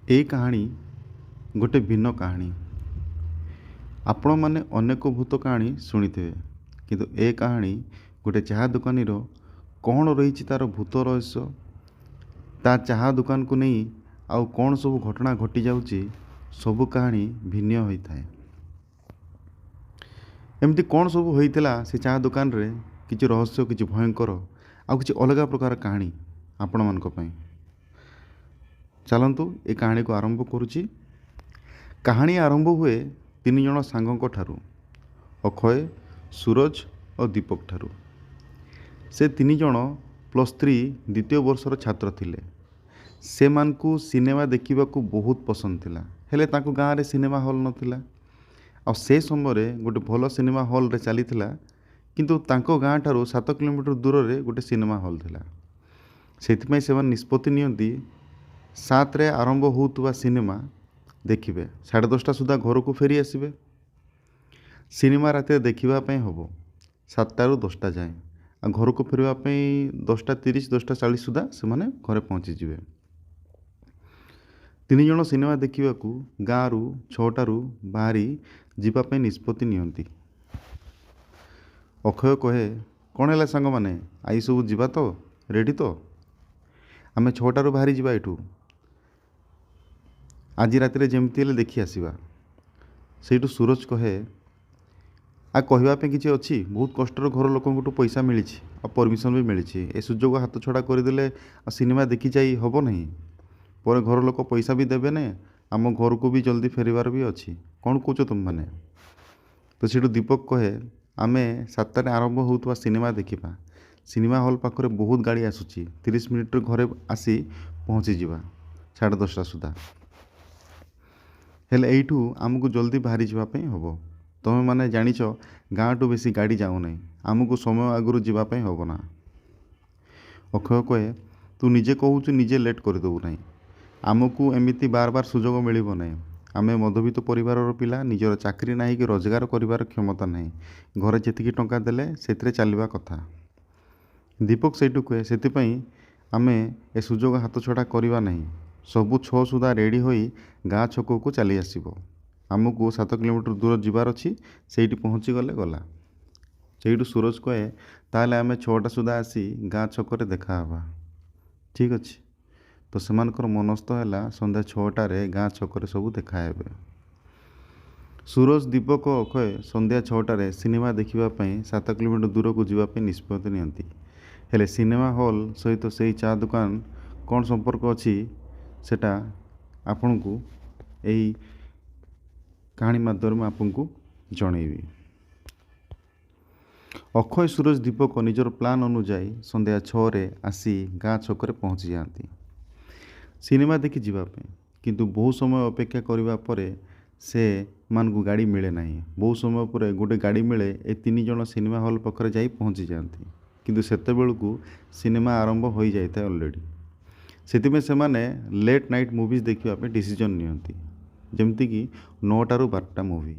এই କାହାଣୀ ଗୋଟେ ଭିନ୍ନ କାହାଣୀ। ଆପଣମାନେ ଅନେକ ଭୂତ କାହାଣୀ ଶୁଣିଥିବେ, କିନ୍ତୁ ଏ କାହାଣୀ ଗୋଟେ ଚାହା ଦୋକାନୀର କ'ଣ ରହିଛି ତା'ର ଭୂତ ରହସ୍ୟ, ତା ଚାହା ଦୋକାନକୁ ନେଇ ଆଉ କ'ଣ ସବୁ ଘଟଣା ଘଟିଯାଉଛି, ସବୁ କାହାଣୀ ଭିନ୍ନ ହୋଇଥାଏ। ଏମିତି କ'ଣ ସବୁ ହୋଇଥିଲା ସେ ଚାହା ଦୋକାନରେ, କିଛି ରହସ୍ୟ, କିଛି ଭୟଙ୍କର ଆଉ କିଛି ଅଲଗା ପ୍ରକାର କାହାଣୀ ଆପଣମାନଙ୍କ ପାଇଁ। ଚାଲନ୍ତୁ ଏ କାହାଣୀକୁ ଆରମ୍ଭ କରୁଛି। କାହାଣୀ ଆରମ୍ଭ ହୁଏ 3 ଜଣ ସାଙ୍ଗଙ୍କ ଠାରୁ, ଅକ୍ଷୟ, ସୁରଜ ଓ ଦୀପକ ଠାରୁ। ସେ 3 ଜଣ +3 ଦ୍ୱିତୀୟ ବର୍ଷର ଛାତ୍ର ଥିଲେ। ସେମାନଙ୍କୁ ସିନେମା ଦେଖିବାକୁ ବହୁତ ପସନ୍ଦ ଥିଲା, ହେଲେ ତାଙ୍କ ଗାଁରେ ସିନେମା ହଲ୍ ନଥିଲା। ଆଉ ସେ ସମୟରେ ଗୋଟେ ଭଲ ସିନେମା ହଲ୍ରେ ଚାଲିଥିଲା, କିନ୍ତୁ ତାଙ୍କ ଗାଁ ଠାରୁ 7 କିଲୋମିଟର ଦୂରରେ ଗୋଟେ ସିନେମା ହଲ୍ ଥିଲା। ସେଥିପାଇଁ ସେମାନେ ନିଷ୍ପତ୍ତି ନିଅନ୍ତି 7ରେ ଆରମ୍ଭ ହେଉଥିବା ସିନେମା ଦେଖିବେ, 10:30 ସୁଦ୍ଧା ଘରକୁ ଫେରି ଆସିବେ। ସିନେମା ରାତିରେ ଦେଖିବା ପାଇଁ ହେବ 7ଟାରୁ 10ଟା ଯାଏଁ, ଆଉ ଘରକୁ ଫେରିବା ପାଇଁ 10:30, 10:40 ସୁଦ୍ଧା ସେମାନେ ଘରେ ପହଞ୍ଚିଯିବେ। 3 ଜଣ ସିନେମା ଦେଖିବାକୁ ଗାଁରୁ 6ଟାରୁ ବାହାରି ଯିବା ପାଇଁ ନିଷ୍ପତ୍ତି ନିଅନ୍ତି। ଅକ୍ଷୟ କହେ, କ'ଣ ହେଲା ସାଙ୍ଗମାନେ, ଆଇ ସବୁ ଯିବା ତ, ରେଡ଼ି ତ? ଆମେ 6ଟାରୁ ବାହାରି ଯିବା ଏଠୁ, ଆଜି ରାତିରେ ଯେମିତି ହେଲେ ଦେଖି ଆସିବା। ସେଇଠୁ ସୁରଜ କହେ, କହିବା ପାଇଁ କିଛି ଅଛି, ବହୁତ କଷ୍ଟରେ ଘର ଲୋକଙ୍କଠୁ ପଇସା ମିଳିଛି ଆଉ ପରମିଶନ୍ ବି ମିଳିଛି। ଏ ସୁଯୋଗ ହାତଛଡ଼ା କରିଦେଲେ ଆଉ ସିନେମା ଦେଖି ଯାଇ ହେବ ନାହିଁ। ପରେ ଘର ଲୋକ ପଇସା ବି ଦେବେନି, ଆମ ଘରକୁ ବି ଜଲ୍ଦି ଫେରିବାର ବି ଅଛି। କ'ଣ କହୁଛ ତୁମମାନେ? ତ ସେଇଠୁ ଦୀପକ କହେ, ଆମେ 7ଟାରେ ଆରମ୍ଭ ହେଉଥିବା ସିନେମା ଦେଖିବା। ସିନେମା ହଲ୍ ପାଖରେ ବହୁତ ଗାଡ଼ି ଆସୁଛି, 30 ମିନିଟ୍ରେ ଘରେ ଆସି ପହଞ୍ଚିଯିବା 10:30 ସୁଦ୍ଧା। ହେଲେ ଏଇଠୁ ଆମକୁ ଜଲ୍ଦି ବାହାରି ଯିବା ପାଇଁ ହେବ। ତୁମେମାନେ ଜାଣିଛ ଗାଁଠୁ ବେଶୀ ଗାଡ଼ି ଯାଉନାହିଁ, ଆମକୁ ସମୟ ଆଗରୁ ଯିବା ପାଇଁ ହେବ ନା। ଅକ୍ଷୟ କହେ, ତୁ ନିଜେ କହୁଛୁ, ନିଜେ ଲେଟ୍ କରିଦେବୁ ନାହିଁ। ଆମକୁ ଏମିତି ବାର ବାର ସୁଯୋଗ ମିଳିବ ନାହିଁ। ଆମେ ମଧ୍ୟବିତ୍ତ ପରିବାରର ପିଲା, ନିଜର ଚାକିରି ନାହିଁ କି ରୋଜଗାର କରିବାର କ୍ଷମତା ନାହିଁ। ଘରେ ଯେତିକି ଟଙ୍କା ଦେଲେ ସେଥିରେ ଚାଲିବା କଥା। ଦୀପକ ସେଇଠୁ କହେ, ସେଥିପାଇଁ ଆମେ ଏ ସୁଯୋଗ ହାତଛଡ଼ା କରିବା ନାହିଁ। ସବୁ 6 ସୁଦ୍ଧା ରେଡ଼ି ହୋଇ ଗାଁ ଛକକୁ ଚାଲି ଆସିବ। ଆମକୁ 7 କିଲୋମିଟର ଦୂର ଯିବାର ଅଛି, ସେଇଠି ପହଞ୍ଚିଗଲେ ଗଲା। ସେଇଠୁ ସୁରଜ କହେ, ତାହେଲେ ଆମେ 6ଟା ସୁଦ୍ଧା ଆସି ଗାଁ ଛକରେ ଦେଖା ହେବା। ଠିକ୍ ଅଛି। ତ ସେମାନଙ୍କର ମନସ୍ଥ ହେଲା ସନ୍ଧ୍ୟା 6ଟାରେ ଗାଁ ଛକରେ ସବୁ ଦେଖା ହେବେ। ସୁରଜ, ଦୀପକ ଓ ଅକ୍ଷୟ ସନ୍ଧ୍ୟା 6ଟାରେ ସିନେମା ଦେଖିବା ପାଇଁ 7 କିଲୋମିଟର ଦୂରକୁ ଯିବା ପାଇଁ ନିଷ୍ପତ୍ତି ନିଅନ୍ତି। ହେଲେ ସିନେମା ହଲ୍ ସହିତ ସେଇ ଚା ଦୋକାନ କ'ଣ ସମ୍ପର୍କ ଅଛି, ସେଟା ଆପଣଙ୍କୁ ଏହି କାହାଣୀ ମାଧ୍ୟମରେ ମୁଁ ଆପଣଙ୍କୁ ଜଣେଇବି। ଅକ୍ଷୟ, ସୁରଜ, ଦୀପକ ନିଜର ପ୍ଲାନ୍ ଅନୁଯାୟୀ ସନ୍ଧ୍ୟା 6ରେ ଆସି ଗାଁ ଛକରେ ପହଞ୍ଚି ଯାଆନ୍ତି ସିନେମା ଦେଖି ଯିବା ପାଇଁ। କିନ୍ତୁ ବହୁ ସମୟ ଅପେକ୍ଷା କରିବା ପରେ ସେମାନଙ୍କୁ ଗାଡ଼ି ମିଳେ ନାହିଁ। ବହୁ ସମୟ ପରେ ଗୋଟେ ଗାଡ଼ି ମିଳେ। ଏ 3 ଜଣ ସିନେମା ହଲ୍ ପାଖରେ ଯାଇ ପହଞ୍ଚି ଯାଆନ୍ତି, କିନ୍ତୁ ସେତେବେଳକୁ ସିନେମା ଆରମ୍ଭ ହୋଇଯାଇଥାଏ ଅଲରେଡ଼ି। ସେଥିପାଇଁ ସେମାନେ ଲେଟ୍ ନାଇଟ୍ ମୁଭିଜ୍ ଦେଖିବା ପାଇଁ ଡିସିଜନ୍ ନିଅନ୍ତି, ଯେମିତିକି 9ଟାରୁ 12ଟା ମୁଭି।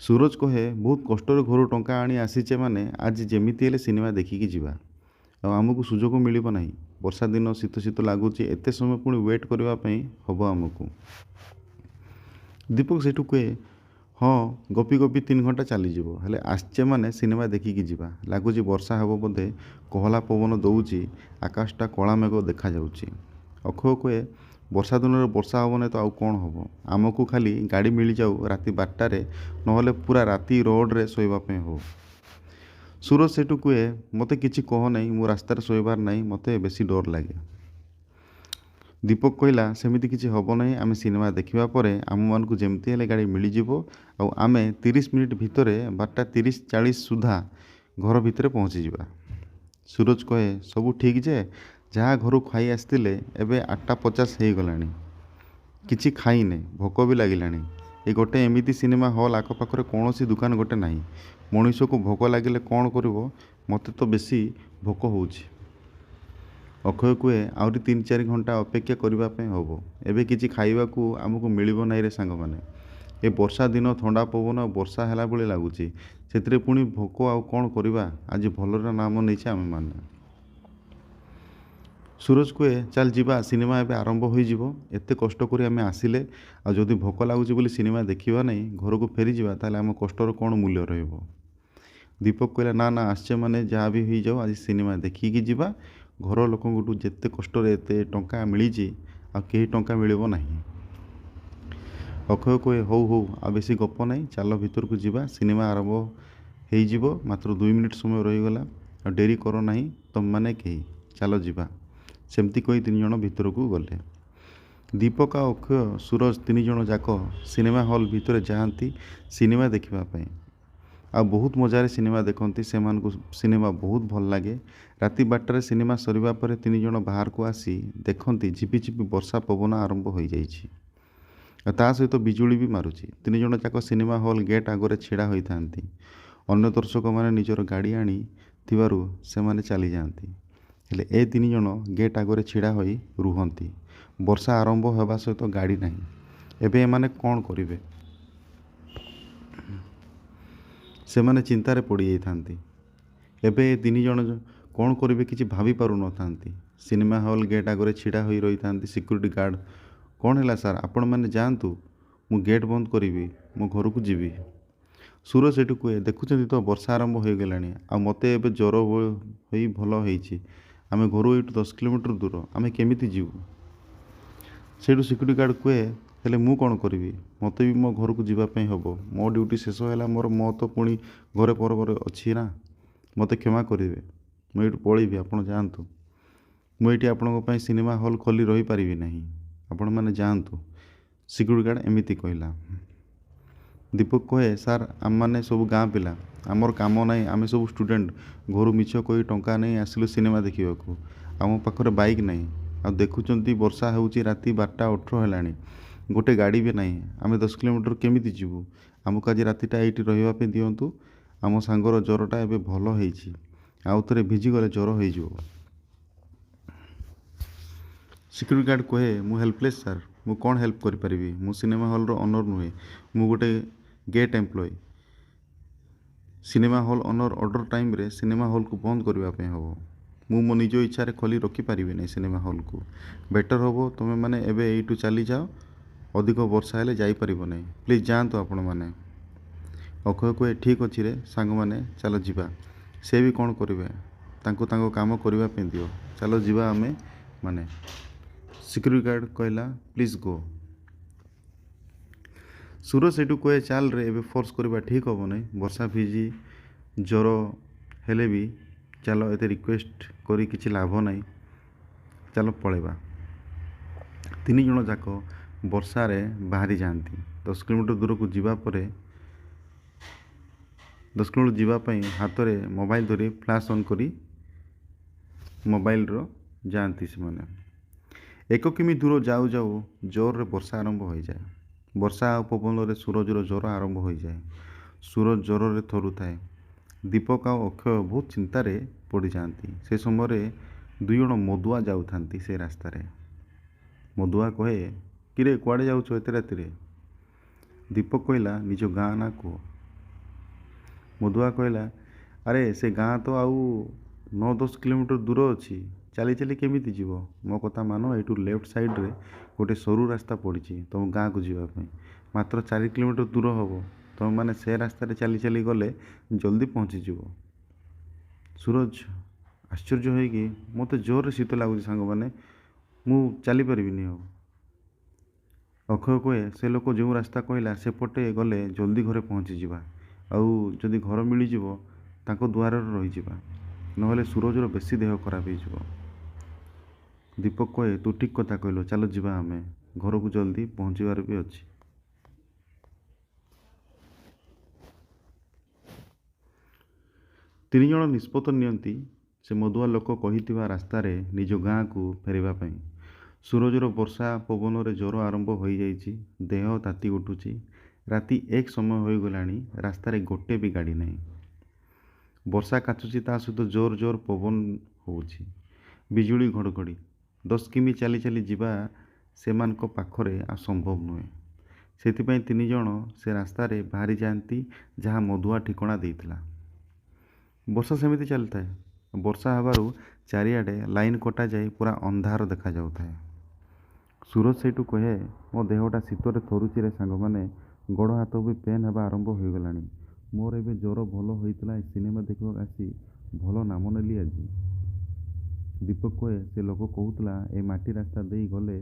ସୁରଜ କହେ, ବହୁତ କଷ୍ଟରେ ଘରୁ ଟଙ୍କା ଆଣି ଆସିଛେ ମାନେ ଆଜି ଯେମିତି ହେଲେ ସିନେମା ଦେଖିକି ଯିବା, ଆଉ ଆମକୁ ସୁଯୋଗ ମିଳିବ ନାହିଁ। ବର୍ଷା ଦିନ, ଶୀତ ଶୀତ ଲାଗୁଛି, ଏତେ ସମୟ ପୁଣି ୱେଟ୍ କରିବା ପାଇଁ ହେବ ଆମକୁ। ଦୀପକ ସେଇଠୁ କହେ, ହଁ, ଗପି ଗପି 3 ଘଣ୍ଟା ଚାଲିଯିବ, ହେଲେ ଆସିଛେ ମାନେ ସିନେମା ଦେଖିକି ଯିବା। ଲାଗୁଛି ବର୍ଷା ହେବ ବୋଧେ, କୋହଲା ପବନ ଦେଉଛି, ଆକାଶଟା କଳା ମେଘ ଦେଖାଯାଉଛି। ଅକ୍ଷୟ କହେ, ବର୍ଷା ଦିନରେ ବର୍ଷା ହେବ ନାହିଁ ତ ଆଉ କ'ଣ ହେବ? ଆମକୁ ଖାଲି ଗାଡ଼ି ମିଳିଯାଉ ରାତି 12ଟାରେ, ନହେଲେ ପୁରା ରାତି ରୋଡ଼ରେ ଶୋଇବା ପାଇଁ ହେଉ। ସୁରଜ ସେଇଠୁ କୁହେ, ମୋତେ କିଛି କହ ନାହିଁ, ମୁଁ ରାସ୍ତାରେ ଶୋଇବାର ନାହିଁ, ମୋତେ ବେଶୀ ଡର ଲାଗେ। ଦୀପକ କହିଲା, ସେମିତି କିଛି ହେବ ନାହିଁ। ଆମେ ସିନେମା ଦେଖିବା ପରେ ଆମମାନଙ୍କୁ ଯେମିତି ହେଲେ ଗାଡ଼ି ମିଳିଯିବ, ଆଉ ଆମେ 30 ମିନିଟ୍ ଭିତରେ 12:30-40 ସୁଦ୍ଧା ଘର ଭିତରେ ପହଞ୍ଚିଯିବା। ସୁରଜ କହେ, ସବୁ ଠିକ୍ ଯେ, ଯାହା ଘରୁ ଖାଇ ଆସିଥିଲେ, ଏବେ 8:50 ହେଇଗଲାଣି, କିଛି ଖାଇନେ, ଭୋକ ବି ଲାଗିଲାଣି। ଏ ଗୋଟେ ଏମିତି ସିନେମା ହଲ୍ ଆଖପାଖରେ କୌଣସି ଦୋକାନ ଗୋଟେ ନାହିଁ। ମଣିଷକୁ ଭୋକ ଲାଗିଲେ କ'ଣ କରିବ? ମୋତେ ତ ବେଶୀ ଭୋକ ହେଉଛି। ଅକ୍ଷୟ କୁହେ, ଆହୁରି 3-4 ଘଣ୍ଟା ଅପେକ୍ଷା କରିବା ପାଇଁ ହେବ। ଏବେ କିଛି ଖାଇବାକୁ ଆମକୁ ମିଳିବ ନାହିଁ ରେ ସାଙ୍ଗମାନେ। ଏ ବର୍ଷା ଦିନ, ଥଣ୍ଡା ପବନ ଆଉ ବର୍ଷା ହେଲା ଭଳି ଲାଗୁଛି, ସେଥିରେ ପୁଣି ଭୋକ, ଆଉ କ'ଣ କରିବା? ଆଜି ଭଲର ନାମ ନେଇଛେ ଆମେମାନେ। ସୁରଜ କୁହେ ଚାଲ ଯିବା, ସିନେମା ଏବେ ଆରମ୍ଭ ହୋଇଯିବ। ଏତେ କଷ୍ଟ କରି ଆମେ ଆସିଲେ, ଆଉ ଯଦି ଭୋକ ଲାଗୁଛି ବୋଲି ସିନେମା ଦେଖିବା ନାହିଁ, ଘରକୁ ଫେରିଯିବା, ତାହେଲେ ଆମ କଷ୍ଟର କ'ଣ ମୂଲ୍ୟ ରହିବ? ଦୀପକ କହିଲା ନା ନା, ଆସିଛେ ମାନେ ଯାହା ବି ହେଇଯାଉ ଆଜି ସିନେମା ଦେଖିକି ଯିବା। ଘର ଲୋକଙ୍କଠୁ ଯେତେ କଷ୍ଟରେ ଏତେ ଟଙ୍କା ମିଳିଛି, ଆଉ କେହି ଟଙ୍କା ମିଳିବ ନାହିଁ। ଅକ୍ଷୟ କୁହେ ହଉ ହଉ, ଆଉ ବେଶୀ ଗପ ନାହିଁ, ଚାଲ ଭିତରକୁ ଯିବା, ସିନେମା ଆରମ୍ଭ ହେଇଯିବ, ମାତ୍ର 2 ମିନିଟ୍ ସମୟ ରହିଗଲା, ଆଉ ଡେରି କର ନାହିଁ ତମମାନେ କେହି, ଚାଲ ଯିବା। ସେମିତି କହି 3 ଜଣ ଭିତରକୁ ଗଲେ। ଦୀପକ ଆଉ ଅକ୍ଷୟ, ସୁରଜ 3 ଜଣ ଯାକ ସିନେମା ହଲ୍ ଭିତରେ ଯାଆନ୍ତି ସିନେମା ଦେଖିବା ପାଇଁ। ଆଉ ବହୁତ ମଜାରେ ସିନେମା ଦେଖନ୍ତି। ସେମାନଙ୍କୁ ସିନେମା ବହୁତ ଭଲ ଲାଗେ। ରାତି 12ଟାରେ ସିନେମା ସରିବା ପରେ 3 ଜଣ ବାହାରକୁ ଆସି ଦେଖନ୍ତି ଝିପିଝିପି ବର୍ଷା ପବନ ଆରମ୍ଭ ହୋଇଯାଇଛି। ଆଉ ତା ସହିତ ବିଜୁଳି ବି ମାରୁଛି। 3 ଜଣ ଯାକ ସିନେମା ହଲ୍ ଗେଟ୍ ଆଗରେ ଛିଡ଼ା ହୋଇଥାନ୍ତି। ଅନ୍ୟ ଦର୍ଶକମାନେ ନିଜର ଗାଡ଼ି ଆଣି ଥିବାରୁ ସେମାନେ ଚାଲିଯାଆନ୍ତି। ହେଲେ ଏ 3 ଜଣ ଗେଟ୍ ଆଗରେ ଛିଡ଼ା ହୋଇ ରୁହନ୍ତି। ବର୍ଷା ଆରମ୍ଭ ହେବା ସହିତ ଗାଡ଼ି ନାହିଁ। ଏବେ ଏମାନେ କ'ଣ କରିବେ? ସେମାନେ ଚିନ୍ତାରେ ପଡ଼ିଯାଇଥାନ୍ତି। ଏବେ ଏ 3 ଜଣ କ'ଣ କରିବେ କିଛି ଭାବି ପାରୁନଥାନ୍ତି। ସିନେମା ହଲ୍ ଗେଟ୍ ଆଗରେ ଛିଡ଼ା ହୋଇ ରହିଥାନ୍ତି ସିକ୍ୟୁରିଟି ଗାର୍ଡ଼। କ'ଣ ହେଲା ସାର୍, ଆପଣମାନେ ଯାଆନ୍ତୁ, ମୁଁ ଗେଟ୍ ବନ୍ଦ କରିବି, ମୋ ଘରକୁ ଯିବି। ସୁରଜ ସେଠୁ କୁହେ ଦେଖୁଛନ୍ତି ତ ବର୍ଷା ଆରମ୍ଭ ହୋଇଗଲାଣି, ଆଉ ମୋତେ ଏବେ ଜ୍ୱର ହୋଇ ଭଲ ହେଇଛି। ଆମେ ଘରୁ ଏଇଠୁ 10 କିଲୋମିଟର ଦୂର, ଆମେ କେମିତି ଯିବୁ? ସେଇଠୁ ସିକ୍ୟୁରିଟି ଗାର୍ଡ଼ କୁହେ ହେଲେ ମୁଁ କ'ଣ କରିବି? ମୋତେ ବି ମୋ ଘରକୁ ଯିବା ପାଇଁ ହେବ। ମୋ ଡ୍ୟୁଟି ଶେଷ ହେଲା, ମୋ ତ ପୁଣି ଘରେ ପରବରେ ଅଛି ନା। ମୋତେ କ୍ଷମା କରିବେ, ମୁଁ ଏଇଠୁ ପଳେଇବି, ଆପଣ ଯାଆନ୍ତୁ। ମୁଁ ଏଇଠି ଆପଣଙ୍କ ପାଇଁ ସିନେମା ହଲ୍ ଖୋଲି ରହିପାରିବି ନାହିଁ, ଆପଣମାନେ ଯାଆନ୍ତୁ। ସିକ୍ୟୁରିଟି ଗାର୍ଡ଼ ଏମିତି କହିଲା। ଦୀପକ କହେ ସାର୍, ଆମମାନେ ସବୁ ଗାଁ ପିଲା, ଆମର କାମ ନାହିଁ, ଆମେ ସବୁ ଷ୍ଟୁଡେଣ୍ଟ। ଘରୁ ମିଛ କହି ଟଙ୍କା ନେଇ ଆସିଲୁ ସିନେମା ଦେଖିବାକୁ। ଆମ ପାଖରେ ବାଇକ୍ ନାହିଁ, ଆଉ ଦେଖୁଛନ୍ତି ବର୍ଷା ହେଉଛି, ରାତି 12ଟା 18 ହେଲାଣି, ଗୋଟେ ଗାଡ଼ି ବି ନାହିଁ। ଆମେ 10 କିଲୋମିଟର କେମିତି ଯିବୁ? ଆମକୁ ଆଜି ରାତିଟା ଏଇଠି ରହିବା ପାଇଁ ଦିଅନ୍ତୁ। ଆମ ସାଙ୍ଗର ଜ୍ୱରଟା ଏବେ ଭଲ ହେଇଛି, ଆଉ ଥରେ ଭିଜିଗଲେ ଜ୍ୱର ହେଇଯିବ। ସିକ୍ୟୁରିଟି ଗାର୍ଡ଼ କହେ ମୁଁ ହେଲ୍ପଲେସ୍ ସାର୍, ମୁଁ କ'ଣ ହେଲ୍ପ କରିପାରିବି? ମୁଁ ସିନେମା ହଲ୍ର ଅନର୍ ନୁହେଁ, ମୁଁ ଗୋଟେ gate employee. Cinema hall owner order ଟାଇମ୍ରେ ସିନେମା ହଲ୍କୁ ବନ୍ଦ କରିବା ପାଇଁ ହେବ। ମୁଁ ମୋ ନିଜ ଇଚ୍ଛାରେ ଖୋଲି ରଖିପାରିବି ନାହିଁ ସିନେମା ହଲ୍କୁ। ବେଟର୍ ହେବ ତୁମେମାନେ ଏବେ ଏଇଠୁ ଚାଲିଯାଅ, ଅଧିକ ବର୍ଷା ହେଲେ ଯାଇପାରିବ ନାହିଁ। ପ୍ଲିଜ୍ ଯାଆନ୍ତୁ ଆପଣମାନେ। ଅକ୍ଷୟ କୁହେ ଠିକ୍ ଅଛି ରେ ସାଙ୍ଗମାନେ, ଚାଲ ଯିବା। ସେ ବି କ'ଣ କରିବେ, ତାଙ୍କୁ ତାଙ୍କ କାମ କରିବା ପାଇଁ ଦିଅ, ଚାଲ ଯିବା ଆମେ ମାନେ। ସିକ୍ୟୁରିଟି ଗାର୍ଡ଼ କହିଲା ପ୍ଲିଜ୍ ଗୋ। ସୁରଜ ସେଇଠୁ କୁହେ ଚାଲରେ, ଏବେ ଫୋର୍ସ କରିବା ଠିକ୍ ହେବ ନାହିଁ। ବର୍ଷା ଭିଜି ଜ୍ୱର ହେଲେ ବି ଚାଲ, ଏତେ ରିକ୍ୱେଷ୍ଟ କରି କିଛି ଲାଭ ନାହିଁ, ଚାଲ ପଳେଇବା। 3 ଜଣ ଯାକ ବର୍ଷାରେ ବାହାରି ଯାଆନ୍ତି। 10 କିଲୋମିଟର ଦୂରକୁ ଯିବା ପରେ 10 କିଲୋମିଟର ଯିବା ପାଇଁ ହାତରେ ମୋବାଇଲ ଧରି ଫ୍ଲାସ୍ ଅନ୍ କରି ମୋବାଇଲର ଯାଆନ୍ତି ସେମାନେ। 1 କିମି ଦୂର ଯାଉ ଯାଉ ଜୋରରେ ବର୍ଷା ଆରମ୍ଭ ହୋଇଯାଏ। ବର୍ଷା ଆଉ ପବନରେ ସୁରଜର ଜ୍ୱର ଆରମ୍ଭ ହୋଇଯାଏ। ସୁରଜ ଜ୍ୱରରେ ଥରୁଥାଏ। ଦୀପକ ଆଉ ଅକ୍ଷୟ ବହୁତ ଚିନ୍ତାରେ ପଡ଼ିଯାଆନ୍ତି। ସେ ସମୟରେ 2 ଜଣ ମଦୁଆ ଯାଉଥାନ୍ତି ସେ ରାସ୍ତାରେ। ମଦୁଆ କହେ କିରେ କୁଆଡ଼େ ଯାଉଛ ଏତେ ରାତିରେ? ଦୀପକ କହିଲା ନିଜ ଗାଁ ନା କୁହ। ମଦୁଆ କହିଲା ଆରେ ସେ ଗାଁ ତ ଆଉ 9-10 କିଲୋମିଟର ଦୂର ଅଛି, ଚାଲି ଚାଲି କେମିତି ଯିବ? ମୋ କଥା ମାନ, ଏଇଠୁ ଲେଫ୍ଟ ସାଇଡ଼୍ରେ ଗୋଟେ ସରୁ ରାସ୍ତା ପଡ଼ିଛି ତୁମ ଗାଁକୁ ଯିବା ପାଇଁ, ମାତ୍ର 4 କିଲୋମିଟର ଦୂର ହେବ। ତୁମେମାନେ ସେ ରାସ୍ତାରେ ଚାଲି ଚାଲି ଗଲେ ଜଲ୍ଦି ପହଞ୍ଚିଯିବ। ସୁରଜ ଆଶ୍ଚର୍ଯ୍ୟ ହୋଇକି ମୋତେ ଜୋରରେ ଶୀତ ଲାଗୁଛି ସାଙ୍ଗମାନେ, ମୁଁ ଚାଲିପାରିବିନି ଆଉ। ଅକ୍ଷୟ କହେ ସେ ଲୋକ ଯେଉଁ ରାସ୍ତା କହିଲା ସେପଟେ ଗଲେ ଜଲ୍ଦି ଘରେ ପହଞ୍ଚିଯିବା, ଆଉ ଯଦି ଘର ମିଳିଯିବ ତାଙ୍କ ଦୁଆରରେ ରହିଯିବା, ନହେଲେ ସୁରଜର ବେଶୀ ଦେହ ଖରାପ ହେଇଯିବ। ଦୀପକ କହେ ତୁ ଠିକ୍ କଥା କହିଲୁ, ଚାଲ ଯିବା, ଆମେ ଘରକୁ ଜଲ୍ଦି ପହଞ୍ଚିବାର ବି ଅଛି। 3 ଜଣ ନିଷ୍ପତ୍ତି ନିଅନ୍ତି ସେ ମଦୁଆ ଲୋକ କହିଥିବା ରାସ୍ତାରେ ନିଜ ଗାଁକୁ ଫେରିବା ପାଇଁ। ସୁରଜର ବର୍ଷା ପବନରେ ଜ୍ୱର ଆରମ୍ଭ ହୋଇଯାଇଛି, ଦେହ ତାତି ଉଠୁଛି। ରାତି 1 ସମୟ ହୋଇଗଲାଣି, ରାସ୍ତାରେ ଗୋଟେ ବି ଗାଡ଼ି ନାହିଁ। ବର୍ଷା କାଚୁଛି, ତା ସହିତ ଜୋର ଜୋର ପବନ ହେଉଛି, ବିଜୁଳି ଘଡ଼ଘଡ଼ି। 10 କିମି ଚାଲି ଚାଲି ଯିବା ସେମାନଙ୍କ ପାଖରେ ଆଉ ସମ୍ଭବ ନୁହେଁ। ସେଥିପାଇଁ 3 ଜଣ ସେ ରାସ୍ତାରେ ବାହାରି ଯାଆନ୍ତି ଯାହା ମଦୁଆ ଠିକଣା ଦେଇଥିଲା। ବର୍ଷା ସେମିତି ଚାଲିଥାଏ। ବର୍ଷା ହେବାରୁ ଚାରିଆଡ଼େ ଲାଇନ୍ କଟାଯାଇ ପୁରା ଅନ୍ଧାର ଦେଖାଯାଉଥାଏ। ସୁରଜ ସେଇଠୁ କହେ, ମୋ ଦେହଟା ଶୀତରେ ଥରୁଛି ରେ ସାଙ୍ଗମାନେ, ଗୋଡ଼ ହାତ ବି ପେନ୍ ହେବା ଆରମ୍ଭ ହୋଇଗଲାଣି। ମୋର ଏବେ ଜ୍ୱର ଭଲ ହୋଇଥିଲା ଏ ସିନେମା ଦେଖିବାକୁ ଆସି ଭଲ ନାମ ନେଲି ଆଜି। ଦୀପକ କହେ, ସେ ଲୋକ କହୁଥିଲା ଏ ମାଟି ରାସ୍ତା ଦେଇ ଗଲେ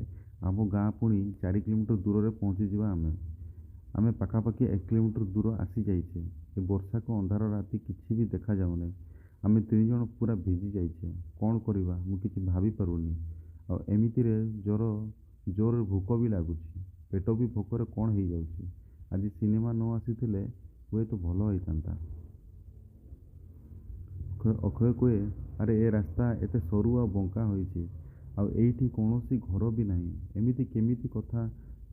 ଆମ ଗାଁ ପୁଣି 4 କିଲୋମିଟର ଦୂରରେ ପହଞ୍ଚିଯିବା ଆମେ ପାଖାପାଖି 1 କିଲୋମିଟର ଦୂର ଆସିଯାଇଛେ। ଏ ବର୍ଷାକୁ ଅନ୍ଧାର ରାତି କିଛି ବି ଦେଖାଯାଉନାହିଁ। ଆମେ 3 ଜଣ ପୁରା ଭିଜି ଯାଇଛେ। କ'ଣ କରିବା ମୁଁ କିଛି ଭାବିପାରୁନି। ଆଉ ଏମିତିରେ ଜୋରରେ ଭୋକ ବି ଲାଗୁଛି। ପେଟ ବି ଭୋକରେ କ'ଣ ହେଇଯାଉଛି। ଆଜି ସିନେମା ନ ଆସିଥିଲେ ହୁଏତ ଭଲ ହେଇଥାନ୍ତା। ଅକ୍ଷୟ କୁହେ, ଆରେ ଏ ରାସ୍ତା ଏତେ ସରୁ ଆଉ ବଙ୍କା ହୋଇଛି, ଆଉ ଏଇଠି କୌଣସି ଘର ବି ନାହିଁ। ଏମିତି କେମିତି କଥା?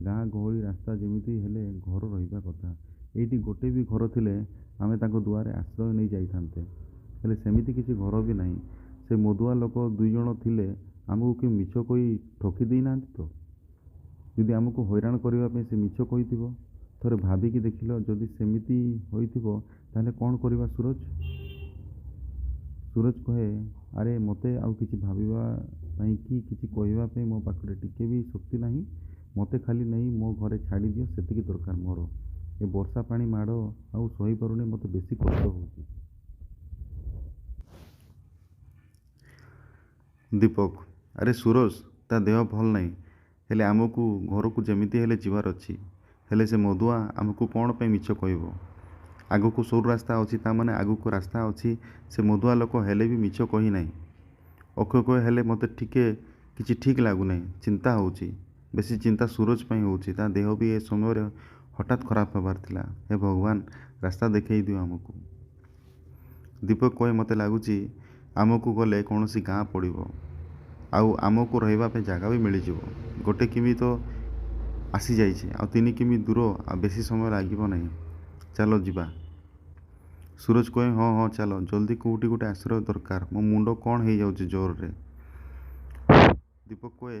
ଗାଁ ଗହଳି ରାସ୍ତା ଯେମିତି ହେଲେ ଘର ରହିବା କଥା। ଏଇଠି ଗୋଟେ ବି ଘର ଥିଲେ ଆମେ ତାଙ୍କ ଦୁଆରେ ଆଶ୍ରୟ ନେଇ ଯାଇଥାନ୍ତେ। ହେଲେ ସେମିତି କିଛି ଘର ବି ନାହିଁ। ସେ ମଦୁଆ ଲୋକ 2 ଜଣ ଥିଲେ ଆମକୁ କି ମିଛ କହି ଠକି ଦେଇନାହାନ୍ତି ତ? ଯଦି ଆମକୁ ହଇରାଣ କରିବା ପାଇଁ ସେ ମିଛ କହିଥିବ? ଥରେ ଭାବିକି ଦେଖିଲ, ଯଦି ସେମିତି ହୋଇଥିବ ତାହେଲେ କ'ଣ କରିବା ସୁରଜ? ସୁରଜ କହେ, ଆରେ ମୋତେ ଆଉ କିଛି ଭାବିବା ପାଇଁ କି କିଛି କହିବା ପାଇଁ ମୋ ପାଖରେ ଟିକେ ବି ଶକ୍ତି ନାହିଁ। ମୋତେ ଖାଲି ନେଇ ମୋ ଘରେ ଛାଡ଼ିଦିଅ, ସେତିକି ଦରକାର ମୋର। ଏ ବର୍ଷା ପାଣି ମାଡ଼ ଆଉ ସହିପାରୁନି, ମୋତେ ବେଶୀ କଷ୍ଟ ହେଉଛି। ଦୀପକ, ଆରେ ସୁରଜ, ତା ଦେହ ଭଲ ନାହିଁ। ହେଲେ ଆମକୁ ଘରକୁ ଯେମିତି ହେଲେ ଯିବାର ଅଛି। ହେଲେ ସେ ମଦୁଆ ଆମକୁ କ'ଣ ପାଇଁ ମିଛ କହିବ? ଆଗକୁ ସରୁ ରାସ୍ତା ଅଛି, ତା'ମାନେ ଆଗକୁ ରାସ୍ତା ଅଛି। ସେ ମଦୁଆ ଲୋକ ହେଲେ ବି ମିଛ କହିନାହିଁ। ଅକ୍ଷୟ କହେ, ହେଲେ ମୋତେ କିଛି ଠିକ୍ ଲାଗୁନାହିଁ। ଚିନ୍ତା ହେଉଛି। ବେଶୀ ଚିନ୍ତା ସୁରଜ ପାଇଁ ହେଉଛି। ତା ଦେହ ବି ଏ ସମୟରେ ହଠାତ୍ ଖରାପ ହେବାର ଥିଲା। ହେ ଭଗବାନ, ରାସ୍ତା ଦେଖେଇ ଦିଅ ଆମକୁ। ଦୀପକ କହେ, ମୋତେ ଲାଗୁଛି ଆମକୁ ଗଲେ କୌଣସି ଗାଁ ପଡ଼ିବ, ଆଉ ଆମକୁ ରହିବା ପାଇଁ ଜାଗା ବି ମିଳିଯିବ। 1 କିମି ତ ଆସିଯାଇଛି, ଆଉ 3 କିମି ଦୂର, ଆଉ ବେଶୀ ସମୟ ଲାଗିବ ନାହିଁ। ଚାଲ ଯିବା। ସୁରଜ କହେ, ହଁ ହଁ ଚାଲ, ଜଲ୍ଦି କେଉଁଠି ଗୋଟେ ଆଶ୍ରୟ ଦରକାର। ମୋ ମୁଣ୍ଡ କ'ଣ ହେଇଯାଉଛି ଜୋରରେ। ଦୀପକ କହେ,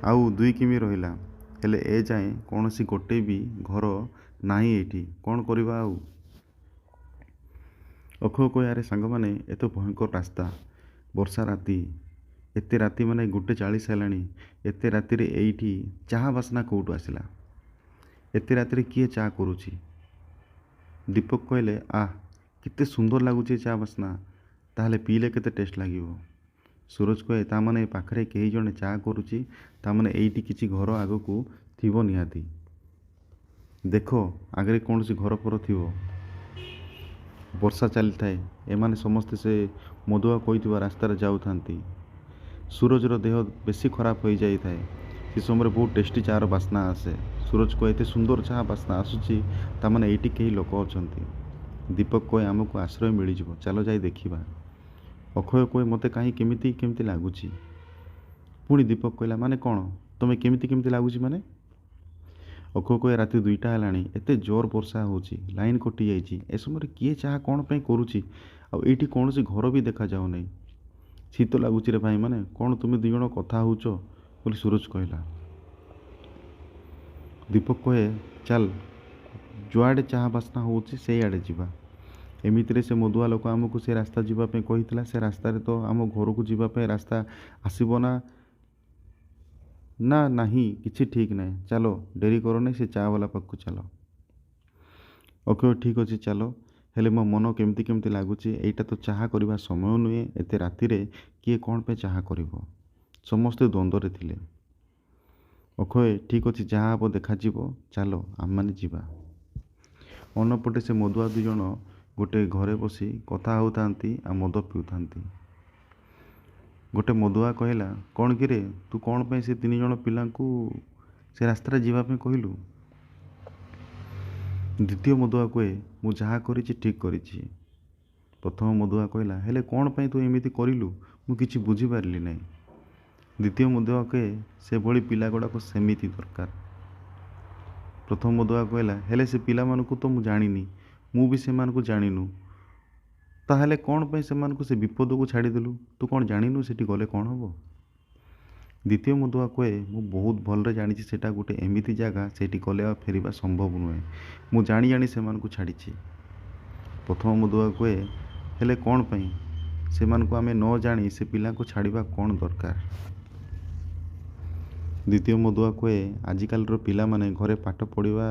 ଆଉ 2 କିମି ରହିଲା। ହେଲେ ଏ ଯାଏଁ କୌଣସି ଗୋଟେ ବି ଘର ନାହିଁ ଏଇଠି। କ'ଣ କରିବା ଆଉ? ଅକ୍ଷୟ କହେ, ଆରେ ସାଙ୍ଗମାନେ, ଏତେ ଭୟଙ୍କର ରାସ୍ତା, ବର୍ଷା ରାତି, ଏତେ ରାତି ମାନେ 1:40 ହେଲାଣି। ଏତେ ରାତିରେ ଏଇଠି ଚାହା ବାସ୍ନା କେଉଁଠୁ ଆସିଲା? ଏତେ ରାତିରେ କିଏ ଚା କରୁଛି? ଦୀପକ କହିଲେ, ଆଃ, କେତେ ସୁନ୍ଦର ଲାଗୁଛି ଚା ବାସ୍ନା। ତାହେଲେ ପିଇଲେ କେତେ ଟେଷ୍ଟ ଲାଗିବ। ସୁରଜ କହେ, ତା'ମାନେ ଏ ପାଖରେ କେହି ଜଣେ ଚା କରୁଛି। ତା'ମାନେ ଏଇଠି କିଛି ଘର ଆଗକୁ ଥିବ ନିହାତି। ଦେଖ, ଆଗରେ କୌଣସି ଘର ଫର ଥିବ। ବର୍ଷା ଚାଲିଥାଏ। ଏମାନେ ସମସ୍ତେ ସେ ମଦୁଆ କହିଥିବା ରାସ୍ତାରେ ଯାଉଥାନ୍ତି। ସୁରଜର ଦେହ ବେଶୀ ଖରାପ ହୋଇଯାଇଥାଏ। ସେ ସମୟରେ ବହୁତ ଟେଷ୍ଟି ଚା'ର ବାସ୍ନା ଆସେ। ସୁରଜ କହେ, ଏତେ ସୁନ୍ଦର ଚା' ବାସ୍ନା ଆସୁଛି, ତା'ମାନେ ଏଇଠି କେହି ଲୋକ ଅଛନ୍ତି। ଦୀପକ କହେ, ଆମକୁ ଆଶ୍ରୟ ମିଳିଯିବ, ଚାଲ ଯାଇ ଦେଖିବା। ଅକ୍ଷୟ କହେ, ମୋତେ କାହିଁ କେମିତି ଲାଗୁଛି। ପୁଣି ଦୀପକ କହିଲା, ମାନେ କ'ଣ? ତୁମେ କେମିତି ଲାଗୁଛି ମାନେ? ଅକ୍ଷୟ କହେ, ରାତି 2ଟା ହେଲାଣି, ଏତେ ଜୋର ବର୍ଷା ହେଉଛି, ଲାଇନ୍ କଟିଯାଇଛି। ଏ ସମୟରେ କିଏ ଚାହା କ'ଣ ପାଇଁ କରୁଛି? ଆଉ ଏଇଠି କୌଣସି ଘର ବି ଦେଖାଯାଉନାହିଁ। ଶୀତ ଲାଗୁଛି ରେ ଭାଇମାନେ, କ'ଣ ତୁମେ 2 ଜଣ କଥା ହେଉଛ ବୋଲି ସୁରଜ କହିଲା। ଦୀପକ କହେ, ଚାଲ, ଯୁଆଡ଼େ ଚାହା ବାସ୍ନା ହେଉଛି ସେଇଆଡ଼େ ଯିବା। ଏମିତିରେ ସେ ମଦୁଆ ଲୋକ ଆମକୁ ସେ ରାସ୍ତା ଯିବା ପାଇଁ କହିଥିଲା। ସେ ରାସ୍ତାରେ ତ ଆମ ଘରକୁ ଯିବା ପାଇଁ ରାସ୍ତା ଆସିବ ନା ନାହିଁ, କିଛି ଠିକ୍ ନାହିଁ। ଚାଲ, ଡେରି କର ନାହିଁ, ସେ ଚା' ବାଲା ପାଖକୁ ଚାଲ। ଅକ୍ଷୟ, ଠିକ୍ ଅଛି ଚାଲ। ହେଲେ ମୋ ମନ କେମିତି ଲାଗୁଛି। ଏଇଟା ତ ଚାହା କରିବା ସମୟ ନୁହେଁ। ଏତେ ରାତିରେ କିଏ କ'ଣ ପାଇଁ ଚାହା କରିବ? ସମସ୍ତେ ଦ୍ୱନ୍ଦ୍ୱରେ ଥିଲେ। ଅକ୍ଷୟ, ଠିକ୍ ଅଛି, ଯାହା ହେବ ଦେଖାଯିବ। ଚାଲ, ଆମମାନେ ଯିବା। ଅନ୍ୟପଟେ ସେ ମଦୁଆ 2 ଜଣ ଗୋଟେ ଘରେ ବସି କଥା ହେଉଥାନ୍ତି ଆଉ ମଦ ପିଉଥାନ୍ତି। ଗୋଟେ ମଦୁଆ କହିଲା, କ'ଣ କିରେ, ତୁ କ'ଣ ପାଇଁ ସେ 3 ଜଣ ପିଲାଙ୍କୁ ସେ ରାସ୍ତାରେ ଯିବା ପାଇଁ କହିଲୁ? ଦ୍ୱିତୀୟ ମଦୁଆ କହେ, ମୁଁ ଯାହା କରିଛି ଠିକ୍ କରିଛି। ପ୍ରଥମ ମଦୁଆ କହିଲା, ହେଲେ କ'ଣ ପାଇଁ ତୁ ଏମିତି କରିଲୁ? ମୁଁ କିଛି ବୁଝିପାରିଲି ନାହିଁ। ଦ୍ୱିତୀୟ ମଦୁଆ କହେ, ସେଭଳି ପିଲାଗୁଡ଼ାକ ସେମିତି ଦରକାର। ପ୍ରଥମ ମଦୁଆ କହିଲା, ହେଲେ ସେ ପିଲାମାନଙ୍କୁ ତ ମୁଁ ଜାଣିନି, ମୁଁ ବି ସେମାନଙ୍କୁ ଜାଣିନୁ। ତାହେଲେ କ'ଣ ପାଇଁ ସେମାନଙ୍କୁ ସେ ବିପଦକୁ ଛାଡ଼ିଦେଲୁ? ତୁ କ'ଣ ଜାଣିନୁ ସେଠି ଗଲେ କ'ଣ ହେବ? ଦ୍ୱିତୀୟ ମଦୁଆ କହେ, ମୁଁ ବହୁତ ଭଲରେ ଜାଣିଛି ସେଟା ଗୋଟେ ଏମିତି ଜାଗା, ସେଇଠି ଗଲେ ଆଉ ଫେରିବା ସମ୍ଭବ ନୁହେଁ। ମୁଁ ଜାଣି ସେମାନଙ୍କୁ ଛାଡ଼ିଛି। ପ୍ରଥମ ମଦୁଆ କହେ, ହେଲେ କ'ଣ ପାଇଁ? ସେମାନଙ୍କୁ ଆମେ ନ ଜାଣି ସେ ପିଲାଙ୍କୁ ଛାଡ଼ିବା କ'ଣ ଦରକାର। ଦ୍ୱିତୀୟ ମଦୁଆ କୁହେ, ଆଜିକାଲିର ପିଲାମାନେ ଘରେ ପାଠ ପଢ଼ିବା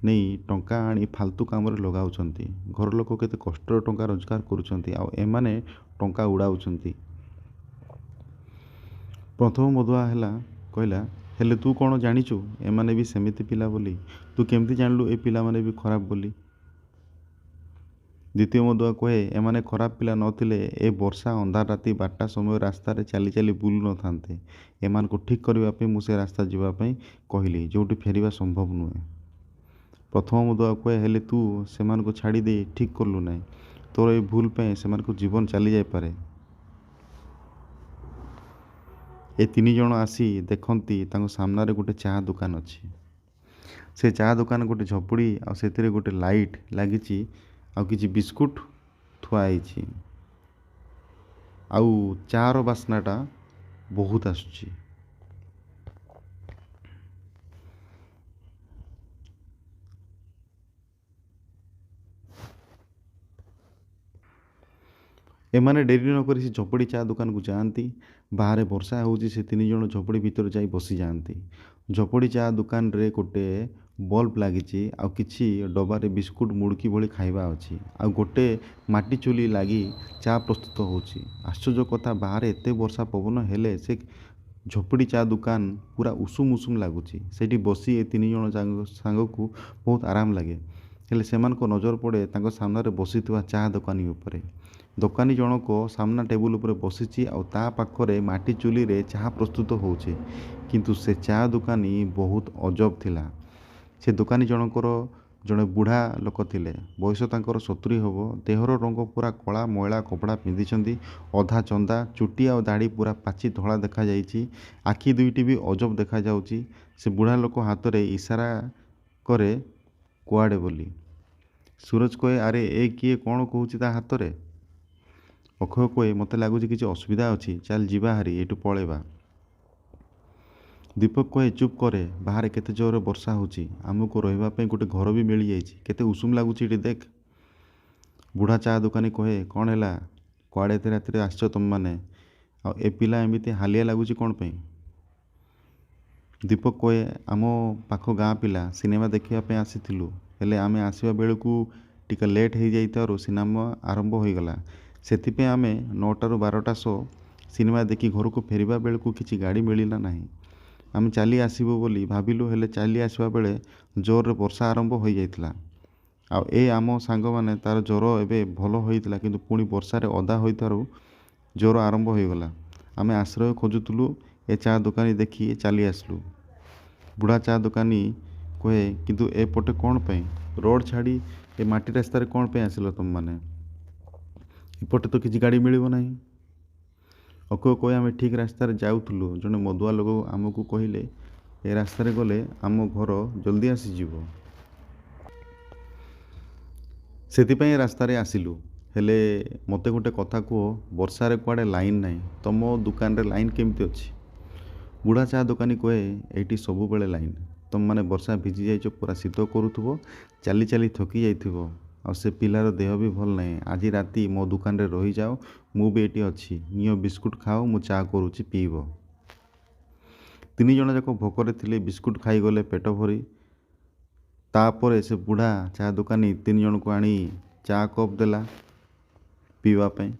ନେଇ ଟଙ୍କା ଆଣି ଫାଲତୁ କାମରେ ଲଗାଉଛନ୍ତି। ଘର ଲୋକ କେତେ କଷ୍ଟରେ ଟଙ୍କା ରୋଜଗାର କରୁଛନ୍ତି, ଆଉ ଏମାନେ ଟଙ୍କା ଉଡ଼ାଉଛନ୍ତି। ପ୍ରଥମ ମଦୁଆ କହିଲା, ହେଲେ ତୁ କ'ଣ ଜାଣିଛୁ ଏମାନେ ବି ସେମିତି ପିଲା ବୋଲି? ତୁ କେମିତି ଜାଣିଲୁ ଏ ପିଲାମାନେ ବି ଖରାପ ବୋଲି? ଦ୍ୱିତୀୟ ମଦୁଆ କହେ, ଏମାନେ ଖରାପ ପିଲା ନଥିଲେ ଏ ବର୍ଷା ଅନ୍ଧାର ରାତି 12ଟା ସମୟ ରାସ୍ତାରେ ଚାଲି ଚାଲି ବୁଲୁ ନଥାନ୍ତେ। ଏମାନଙ୍କୁ ଠିକ୍ କରିବା ପାଇଁ ମୁଁ ସେ ରାସ୍ତା ଯିବା ପାଇଁ କହିଲି, ଯେଉଁଠି ଫେରିବା ସମ୍ଭବ ନୁହେଁ। ପ୍ରଥମ ମଦୁଆ କହେ, ହେଲେ ତୁ ସେମାନଙ୍କୁ ଛାଡ଼ି ଦେଇ ଠିକ୍ କଲୁ ନାହିଁ। ତୋର ଏ ଭୁଲ ପାଇଁ ସେମାନଙ୍କ ଜୀବନ ଚାଲିଯାଇପାରେ। ଏ 3 ଜଣ ଆସି ଦେଖନ୍ତି ତାଙ୍କ ସାମ୍ନାରେ ଗୋଟେ ଚା' ଦୋକାନ ଅଛି। ସେ ଚା' ଦୋକାନ ଗୋଟେ ଝପୁଡ଼ି, ଆଉ ସେଥିରେ ଗୋଟେ ଲାଇଟ୍ ଲାଗିଛି, ଆଉ କିଛି ବିସ୍କୁଟ ଥୁଆ ହେଇଛି, ଆଉ ଚା'ର ବାସ୍ନାଟା ବହୁତ ଆସୁଛି। ଏମାନେ ଡେରି ନକରି ସେ ଝପୁଡ଼ି ଚା' ଦୋକାନକୁ ଯାଆନ୍ତି। ବାହାରେ ବର୍ଷା ହେଉଛି, ସେ 3 ଜଣ ଝପୁଡ଼ି ଭିତରେ ଯାଇ ବସିଯାଆନ୍ତି। ଝପୁଡ଼ି ଚା' ଦୋକାନରେ ଗୋଟେ ବଲ୍ବ ଲାଗିଛି, ଆଉ କିଛି ଡବାରେ ବିସ୍କୁଟ ମୁଡ଼କି ଭଳି ଖାଇବା ଅଛି, ଆଉ ଗୋଟେ ମାଟି ଚୁଲି ଲାଗି ଚା' ପ୍ରସ୍ତୁତ ହେଉଛି। ଆଶ୍ଚର୍ଯ୍ୟ କଥା, ବାହାରେ ଏତେ ବର୍ଷା ପବନ ହେଲେ ସେ ଝପୁଡ଼ି ଚା' ଦୋକାନ ପୁରା ଉଷୁମ ଉଷୁମ ଲାଗୁଛି। ସେଠି ବସି ଏ 3 ଜଣ ସାଙ୍ଗକୁ ବହୁତ ଆରାମ ଲାଗେ। ହେଲେ ସେମାନଙ୍କ ନଜର ପଡ଼େ ତାଙ୍କ ସାମ୍ନାରେ ବସିଥିବା ଚା' ଦୋକାନୀ ଉପରେ। ଦୋକାନୀ ଜଣକ ସାମ୍ନା ଟେବୁଲ ଉପରେ ବସିଛି, ଆଉ ତା ପାଖରେ ମାଟି ଚୁଲିରେ ଚାହା ପ୍ରସ୍ତୁତ ହେଉଛି। କିନ୍ତୁ ସେ ଚା' ଦୋକାନୀ ବହୁତ ଅଜବ ଥିଲା। ସେ ଦୋକାନୀ ଜଣଙ୍କର ଜଣେ ବୁଢ଼ା ଲୋକ ଥିଲେ। ବୟସ ତାଙ୍କର 70 ହେବ। ଦେହର ରଙ୍ଗ ପୁରା କଳା, ମଇଳା କପଡ଼ା ପିନ୍ଧିଛନ୍ତି, ଅଧା ଚନ୍ଦା, ଚୁଟି ଆଉ ଦାଢ଼ି ପୁରା ପାଚି ଧଳା ଦେଖାଯାଇଛି। ଆଖି ଦୁଇଟି ବି ଅଜବ ଦେଖାଯାଉଛି। ସେ ବୁଢ଼ା ଲୋକ ହାତରେ ଇସାରା କରେ କୁଆଡ଼େ ବୋଲି। ସୁରଜ କହେ, ଆରେ ଏ କିଏ, କ'ଣ କହୁଛି ତା ହାତରେ? ଅକ୍ଷୟ କହେ, ମୋତେ ଲାଗୁଛି କିଛି ଅସୁବିଧା ଅଛି, ଚାଲ ଯିବା ହାରି, ଏଠୁ ପଳେଇବା। ଦୀପକ କହେ, ଚୁପ୍ କରେ, ବାହାରେ କେତେ ଜୋରରେ ବର୍ଷା ହେଉଛି। ଆମକୁ ରହିବା ପାଇଁ ଗୋଟେ ଘର ବି ମିଳିଯାଇଛି। କେତେ ଉଷୁମ ଲାଗୁଛି ଏଠି, ଦେଖ। ବୁଢ଼ା ଚା' ଦୋକାନୀ କହେ, କ'ଣ ହେଲା, କୁଆଡ଼େ ଏତେ ରାତିରେ ଆସିଛ ତୁମମାନେ? ଆଉ ଏ ପିଲା ଏମିତି ହାଲିଆ ଲାଗୁଛି କ'ଣ ପାଇଁ? ଦୀପକ କହେ, ଆମ ପାଖ ଗାଁ ପିଲା, ସିନେମା ଦେଖିବା ପାଇଁ ଆସିଥିଲୁ। ହେଲେ ଆମେ ଆସିବା ବେଳକୁ ଟିକେ ଲେଟ୍ ହେଇଯାଇଥିବାରୁ ସିନେମା ଆରମ୍ଭ ହୋଇଗଲା। ସେଥିପାଇଁ ଆମେ 9ଟାରୁ 12ଟା ସିନେମା ଦେଖି ଘରକୁ ଫେରିବା ବେଳକୁ କିଛି ଗାଡ଼ି ମିଳିଲା ନାହିଁ। ଆମେ ଚାଲି ଆସିବୁ ବୋଲି ଭାବିଲୁ, ହେଲେ ଚାଲି ଆସିବା ବେଳେ ଜୋରରେ ବର୍ଷା ଆରମ୍ଭ ହୋଇଯାଇଥିଲା। ଆଉ ଆମ ସାଙ୍ଗମାନେ, ତାର ଜ୍ୱର ଏବେ ଭଲ ହୋଇଥିଲା, କିନ୍ତୁ ପୁଣି ବର୍ଷାରେ ଓଦା ହୋଇଥିବାରୁ ଜ୍ୱର ଆରମ୍ଭ ହୋଇଗଲା। ଆମେ ଆଶ୍ରୟ ଖୋଜୁଥିଲୁ, ଏ ଚା' ଦୋକାନୀ ଦେଖି ଚାଲି ଆସିଲୁ। ବୁଢ଼ା ଚା' ଦୋକାନୀ କହେ, କିନ୍ତୁ ଏପଟେ କ'ଣ ପାଇଁ? ରୋଡ଼ ଛାଡ଼ି ଏ ମାଟି ରାସ୍ତାରେ କ'ଣ ପାଇଁ ଆସିଲ ତୁମମାନେ? ଏପଟେ ତ କିଛି ଗାଡ଼ି ମିଳିବ ନାହିଁ। ଅକ୍ଷୟ କହେ, ଆମେ ଠିକ୍ ରାସ୍ତାରେ ଯାଉଥିଲୁ। ଜଣେ ମଦୁଆ ଲୋକ ଆମକୁ କହିଲେ, ଏ ରାସ୍ତାରେ ଗଲେ ଆମ ଘର ଜଲ୍ଦି ଆସିଯିବ। ସେଥିପାଇଁ ଏ ରାସ୍ତାରେ ଆସିଲୁ। ହେଲେ ମୋତେ ଗୋଟେ କଥା କୁହ, ବର୍ଷାରେ କୁଆଡ଼େ ଲାଇନ୍ ନାହିଁ, ତୁମ ଦୋକାନରେ ଲାଇନ୍ କେମିତି ଅଛି? ବୁଢ଼ା ଚା' ଦୋକାନୀ କହେ, ଏଇଠି ସବୁବେଳେ ଲାଇନ୍। ତୁମମାନେ ବର୍ଷା ଭିଜି ଯାଇଛ, ପୁରା ଶୀତ କରୁଥିବ, ଚାଲି ଚାଲି ଥକି ଯାଇଥିବ, ଆଉ ସେ ପିଲାର ଦେହ ବି ଭଲ ନାହିଁ। ଆଜି ରାତି ମୋ ଦୋକାନରେ ରହିଯାଅ, ମୁଁ ବି ଏଠି ଅଛି। ନିଅ ବିସ୍କୁଟ ଖାଅ, ମୁଁ ଚା' କରୁଛି, ପିଇବ। 3 ଜଣ ଯାକ ଭୋକରେ ଥିଲେ, ବିସ୍କୁଟ ଖାଇଗଲେ ପେଟ ଭରି। ତାପରେ ସେ ବୁଢ଼ା ଚା' ଦୋକାନୀ 3 ଜଣଙ୍କୁ ଆଣି ଚା' କପ୍ ଦେଲା ପିଇବା ପାଇଁ।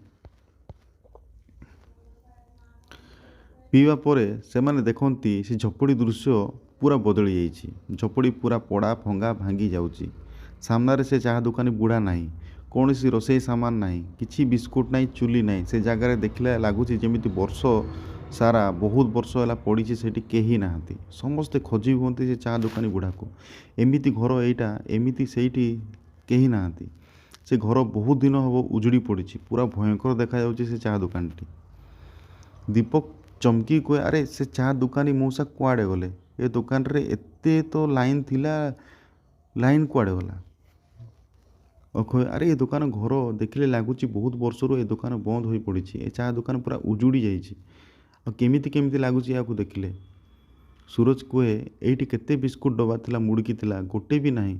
ପିଇବା ପରେ ସେମାନେ ଦେଖନ୍ତି ସେ ଝପୁଡ଼ି ଦୃଶ୍ୟ ପୁରା ବଦଳି ଯାଇଛି। ଝପୁଡ଼ି ପୁରା ପୋଡ଼ା ଭଙ୍ଗା ଭାଙ୍ଗି ଯାଉଛି। ସାମ୍ନାରେ ସେ ଚା' ଦୋକାନୀ ବୁଢ଼ା ନାହିଁ, କୌଣସି ରୋଷେଇ ସାମାନ ନାହିଁ, କିଛି ବିସ୍କୁଟ ନାହିଁ, ଚୁଲି ନାହିଁ। ସେ ଜାଗାରେ ଦେଖିଲେ ଲାଗୁଛି ଯେମିତି ବର୍ଷ ସାରା ବହୁତ ବର୍ଷ ହେଲା ପଡ଼ିଛି, ସେଠି କେହି ନାହାନ୍ତି। ସମସ୍ତେ ଖୋଜି ହୁଅନ୍ତି ସେ ଚା' ଦୋକାନୀ ବୁଢ଼ାକୁ। ଏମିତି ଘର ଏଇଟା, ଏମିତି ସେଇଠି କେହି ନାହାନ୍ତି। ସେ ଘର ବହୁତ ଦିନ ହେବ ଉଜୁଡ଼ି ପଡ଼ିଛି। ପୁରା ଭୟଙ୍କର ଦେଖାଯାଉଛି ସେ ଚା' ଦୋକାନଟି। ଦୀପକ ଚମକି କହେ, ଆରେ ସେ ଚା' ଦୋକାନୀ ମଉସା କୁଆଡ଼େ ଗଲେ? ଏ ଦୋକାନରେ ଏତେ ତ ଲାଇନ୍ ଥିଲା, ଲାଇନ୍ କୁଆଡ଼େ ଗଲା? ଅକ୍ଷୟ, ଆରେ ଏ ଦୋକାନ ଘର ଦେଖିଲେ ଲାଗୁଛି ବହୁତ ବର୍ଷରୁ ଏ ଦୋକାନ ବନ୍ଦ ହୋଇ ପଡ଼ିଛି। ଏ ଚା' ଦୋକାନ ପୁରା ଉଜୁଡ଼ି ଯାଇଛି। ଆଉ କେମିତି କେମିତି ଲାଗୁଛି ଏହାକୁ ଦେଖିଲେ? ସୁରଜ କୁହେ, ଏଇଠି କେତେ ବିସ୍କୁଟ ଡବା ଥିଲା, ମୁଡ଼କି ଥିଲା, ଗୋଟେ ବି ନାହିଁ।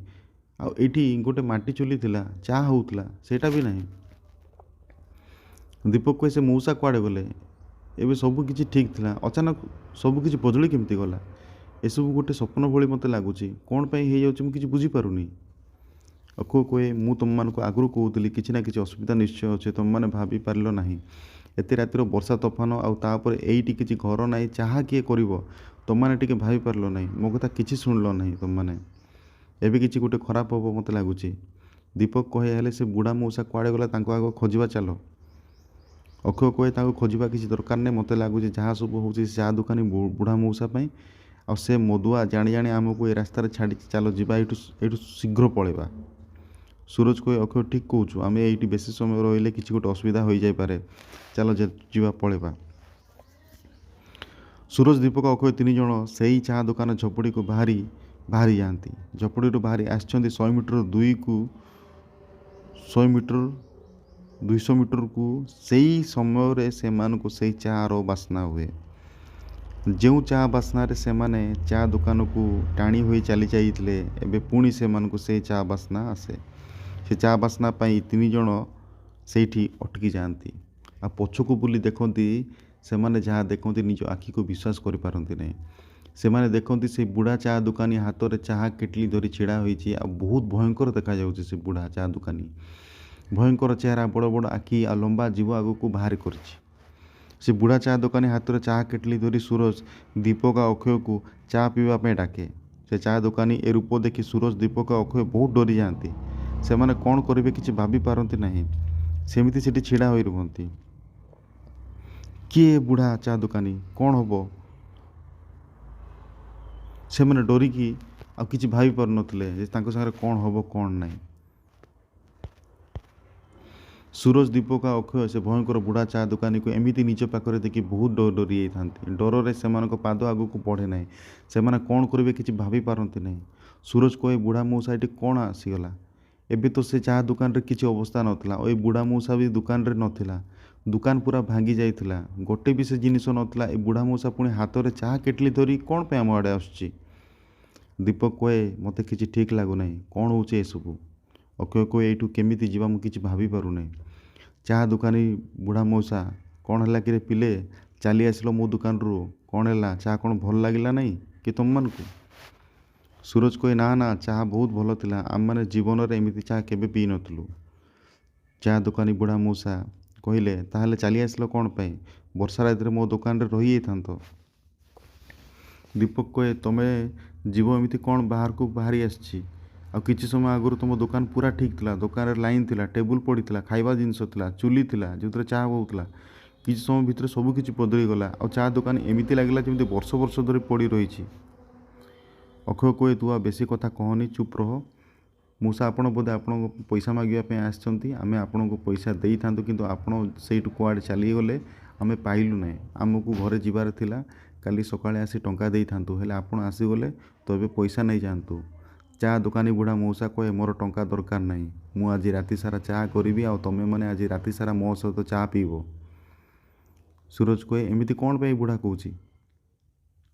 ଆଉ ଏଇଠି ଗୋଟେ ମାଟି ଚୁଲି ଥିଲା, ଚା' ହେଉଥିଲା, ସେଇଟା ବି ନାହିଁ। ଦୀପକ କହେ ସେ ମଉସା କୁଆଡ଼େ ଗଲେ? ଏବେ ସବୁ କିଛି ଠିକ୍ ଥିଲା, ଅଚାନକ ସବୁ କିଛି ବଦଳି କେମିତି ଗଲା? ଏସବୁ ଗୋଟେ ସ୍ୱପ୍ନ ଭଳି ମୋତେ ଲାଗୁଛି। କ'ଣ ପାଇଁ ହେଇଯାଉଛି ମୁଁ କିଛି ବୁଝିପାରୁନି। ଅକ୍ଷୟ କହେ ମୁଁ ତୁମମାନଙ୍କୁ ଆଗରୁ କହୁଥିଲି କିଛି ନା କିଛି ଅସୁବିଧା ନିଶ୍ଚୟ ଅଛି, ତୁମମାନେ ଭାବିପାରିଲ ନାହିଁ। ଏତେ ରାତିର ବର୍ଷା ତୋଫାନ, ଆଉ ତାପରେ ଏଇଠି କିଛି ଘର ନାହିଁ, ଚାହା କିଏ କରିବ? ତୁମମାନେ ଟିକେ ଭାବିପାରିଲ ନାହିଁ, ମୋ କଥା କିଛି ଶୁଣିଲ ନାହିଁ ତୁମମାନେ। ଏବେ କିଛି ଗୋଟେ ଖରାପ ହେବ ମୋତେ ଲାଗୁଛି। ଦୀପକ କହେ ହେଲେ ସେ ବୁଢ଼ା ମଉସା କୁଆଡ଼େ ଗଲା, ତାଙ୍କୁ ଆଗ ଖୋଜିବା ଚାଲ। ଅକ୍ଷୟ କହେ ତାଙ୍କୁ ଖୋଜିବା କିଛି ଦରକାର ନାହିଁ, ମୋତେ ଲାଗୁଛି ଯାହା ସବୁ ହେଉଛି ସେ ଚା ଦୋକାନୀ ବୁଢ଼ା ମଉସା ପାଇଁ। ଆଉ ସେ ମଦୁଆ ଜାଣି ଜାଣି ଆମକୁ ଏ ରାସ୍ତାରେ ଛାଡ଼ିଛି, ଚାଲ ଯିବା ଏଇଠୁ ଶୀଘ୍ର ପଳେଇବା। ସୁରଜ କହେ ଅକ୍ଷୟ ଠିକ୍ କହୁଛୁ, ଆମେ ଏଇଠି ବେଶୀ ସମୟ ରହିଲେ କିଛି ଗୋଟେ ଅସୁବିଧା ହୋଇଯାଇପାରେ, ଚାଲ ଯିବା ପଳେଇବା। ସୁରଜ, ଦୀପକ, ଅକ୍ଷୟ ତିନି ଜଣ ସେଇ ଚା ଦୋକାନ ଝୋପଡ଼ିକୁ ବାହାରି ଯାଆନ୍ତି। ଝୋପଡ଼ିରୁ ବାହାରି ଆସିଛନ୍ତି 100 ମିଟର 200 ମିଟରକୁ। ସେଇ ସମୟରେ ସେମାନଙ୍କୁ ସେଇ ଚା'ର ବାସ୍ନା ହୁଏ। ଯେଉଁ ଚା ବାସ୍ନାରେ ସେମାନେ ଚା ଦୋକାନକୁ ଟାଣି ହୋଇ ଚାଲି ଯାଇଥିଲେ, ଏବେ ପୁଣି ସେମାନଙ୍କୁ ସେଇ ଚା ବାସ୍ନା ଆସେ। ସେ ଚା ବାସ୍ନା ପାଇଁ ତିନି ଜଣ ସେଇଠି ଅଟକି ଯାଆନ୍ତି। ଆଉ ପଛକୁ ବୁଲି ଦେଖନ୍ତି, ସେମାନେ ଯାହା ଦେଖନ୍ତି ନିଜ ଆଖିକୁ ବିଶ୍ୱାସ କରିପାରନ୍ତି ନାହିଁ। ସେମାନେ ଦେଖନ୍ତି ସେ ବୁଢ଼ା ଚା ଦୋକାନୀ ହାତରେ ଚାହା କେଟଲି ଧରି ଛିଡ଼ା ହୋଇଛି। ଆଉ ବହୁତ ଭୟଙ୍କର ଦେଖାଯାଉଛି ସେ ବୁଢ଼ା ଚା ଦୋକାନୀ। ଭୟଙ୍କର ଚେହେରା, ବଡ଼ ବଡ଼ ଆଖି ଆଉ ଲମ୍ବା ଜିଭ ଆଗକୁ ବାହାରି କରିଛି। ସେ ବୁଢ଼ା ଚା ଦୋକାନୀ ହାତରେ ଚା କେଟଲି ଧରି ସୁରଜ, ଦୀପକ ଆଉ ଅକ୍ଷୟକୁ ଚା ପିଇବା ପାଇଁ ଡାକେ। ସେ ଚା ଦୋକାନୀ ଏ ରୂପ ଦେଖି ସୁରଜ, ଦୀପକ ଆଉ ଅକ୍ଷୟ ବହୁତ ଡରିଯାଆନ୍ତି। ସେମାନେ କ'ଣ କରିବେ କିଛି ଭାବିପାରନ୍ତି ନାହିଁ। ସେମିତି ସେଠି ଛିଡ଼ା ହୋଇ ରୁହନ୍ତି। କିଏ ବୁଢ଼ା ଚା ଦୋକାନୀ? କ'ଣ ହେବ? ସେମାନେ ଡରିକି ଆଉ କିଛି ଭାବିପାରୁନଥିଲେ ଯେ ତାଙ୍କ ସାଙ୍ଗରେ କ'ଣ ହେବ କ'ଣ ନାହିଁ। ସୁରଜ, ଦୀପକ ଆଉ ଅକ୍ଷୟ ସେ ଭୟଙ୍କର ବୁଢ଼ା ଚା ଦୋକାନୀକୁ ଏମିତି ନିଜ ପାଖରେ ଦେଖି ବହୁତ ଡରି ଯାଇଥାନ୍ତି। ଡରରେ ସେମାନଙ୍କ ପାଦ ଆଗକୁ ବଢ଼େ ନାହିଁ। ସେମାନେ କ'ଣ କରିବେ କିଛି ଭାବିପାରନ୍ତି ନାହିଁ। ସୁରଜ କହେ ବୁଢ଼ା ମଉସା ଏଠି କ'ଣ ଆସିଗଲା? ଏବେ ତ ସେ ଚା ଦୋକାନରେ କିଛି ଅବସ୍ଥା ନଥିଲା, ଆଉ ଏ ବୁଢ଼ା ମଉସା ବି ଦୋକାନରେ ନଥିଲା। ଦୋକାନ ପୁରା ଭାଙ୍ଗି ଯାଇଥିଲା, ଗୋଟେ ବି ସେ ଜିନିଷ ନଥିଲା। ଏ ବୁଢ଼ା ମଉସା ପୁଣି ହାତରେ ଚା କେଟଲି ଧରି କ'ଣ ପାଇଁ ଆମ ଆଡ଼େ ଆସୁଛି? ଦୀପକ କହେ ମୋତେ କିଛି ଠିକ୍ ଲାଗୁନାହିଁ, କ'ଣ ହେଉଛି ଏସବୁ? ଅକ୍ଷୟ କହେ ଏଇଠୁ କେମିତି ଯିବା ମୁଁ କିଛି ଭାବିପାରୁନାହିଁ। ଚା ଦୋକାନୀ ବୁଢ଼ା ମଉସା, କ'ଣ ହେଲା କିରେ ପିଲେ, ଚାଲି ଆସିଲ ମୋ ଦୋକାନରୁ, କ'ଣ ହେଲା? ଚା କ'ଣ ଭଲ ଲାଗିଲା ନାହିଁ କି ତୁମମାନଙ୍କୁ? ସୁରଜ କହେ ନା ନା, ଚାହା ବହୁତ ଭଲ ଥିଲା, ଆମେମାନେ ଜୀବନରେ ଏମିତି ଚା କେବେ ପିଇନଥିଲୁ। ଚା ଦୋକାନୀ ବୁଢ଼ା ମଉସା କହିଲେ ତାହେଲେ ଚାଲି ଆସିଲ କ'ଣ ପାଇଁ? ବର୍ଷା ରାତିରେ ମୋ ଦୋକାନରେ ରହିଯାଇଥାନ୍ତ। ଦୀପକ କହେ ତମେ ଯିବ ଏମିତି କ'ଣ ବାହାରକୁ ବାହାରି ଆସିଛି? ଆଉ କିଛି ସମୟ ଆଗରୁ ତୁମ ଦୋକାନ ପୁରା ଠିକ୍ ଥିଲା, ଦୋକାନରେ ଲାଇନ୍ ଥିଲା, ଟେବୁଲ୍ ପଡ଼ିଥିଲା, ଖାଇବା ଜିନିଷ ଥିଲା, ଚୁଲି ଥିଲା ଯେଉଁଥିରେ ଚା ହେଉଥିଲା। କିଛି ସମୟ ଭିତରେ ସବୁ କିଛି ବଦଳିଗଲା, ଆଉ ଚା ଦୋକାନ ଏମିତି ଲାଗିଲା ଯେମିତି ବର୍ଷ ବର୍ଷ ଧରି ପଡ଼ି ରହିଛି। ଅକ୍ଷୟ କହେ ତୁ ଆଉ ବେଶୀ କଥା କହନି, ଚୁପ୍ ରହ। ମଉସା ଆପଣ ବୋଧେ ଆପଣଙ୍କ ପଇସା ମାଗିବା ପାଇଁ ଆସିଛନ୍ତି। ଆମେ ଆପଣଙ୍କୁ ପଇସା ଦେଇଥାନ୍ତୁ, କିନ୍ତୁ ଆପଣ ସେଇଠୁ କୁଆଡ଼େ ଚାଲିଗଲେ, ଆମେ ପାଇଲୁ ନାହିଁ। ଆମକୁ ଘରେ ଯିବାର ଥିଲା, କାଲି ସକାଳେ ଆସି ଟଙ୍କା ଦେଇଥାନ୍ତୁ, ହେଲେ ଆପଣ ଆସିଗଲେ, ତ ଏବେ ପଇସା ନେଇଯାଆନ୍ତୁ। ଚା ଦୋକାନୀ ବୁଢ଼ା ମଉସା କହେ ମୋର ଟଙ୍କା ଦରକାର ନାହିଁ, ମୁଁ ଆଜି ରାତି ସାରା ଚା କରିବି, ଆଉ ତୁମେମାନେ ଆଜି ରାତି ସାରା ମୋ ସହିତ ଚା ପିଇବ। ସୁରଜ କହେ ଏମିତି କ'ଣ ପାଇଁ ବୁଢ଼ା କହୁଛି?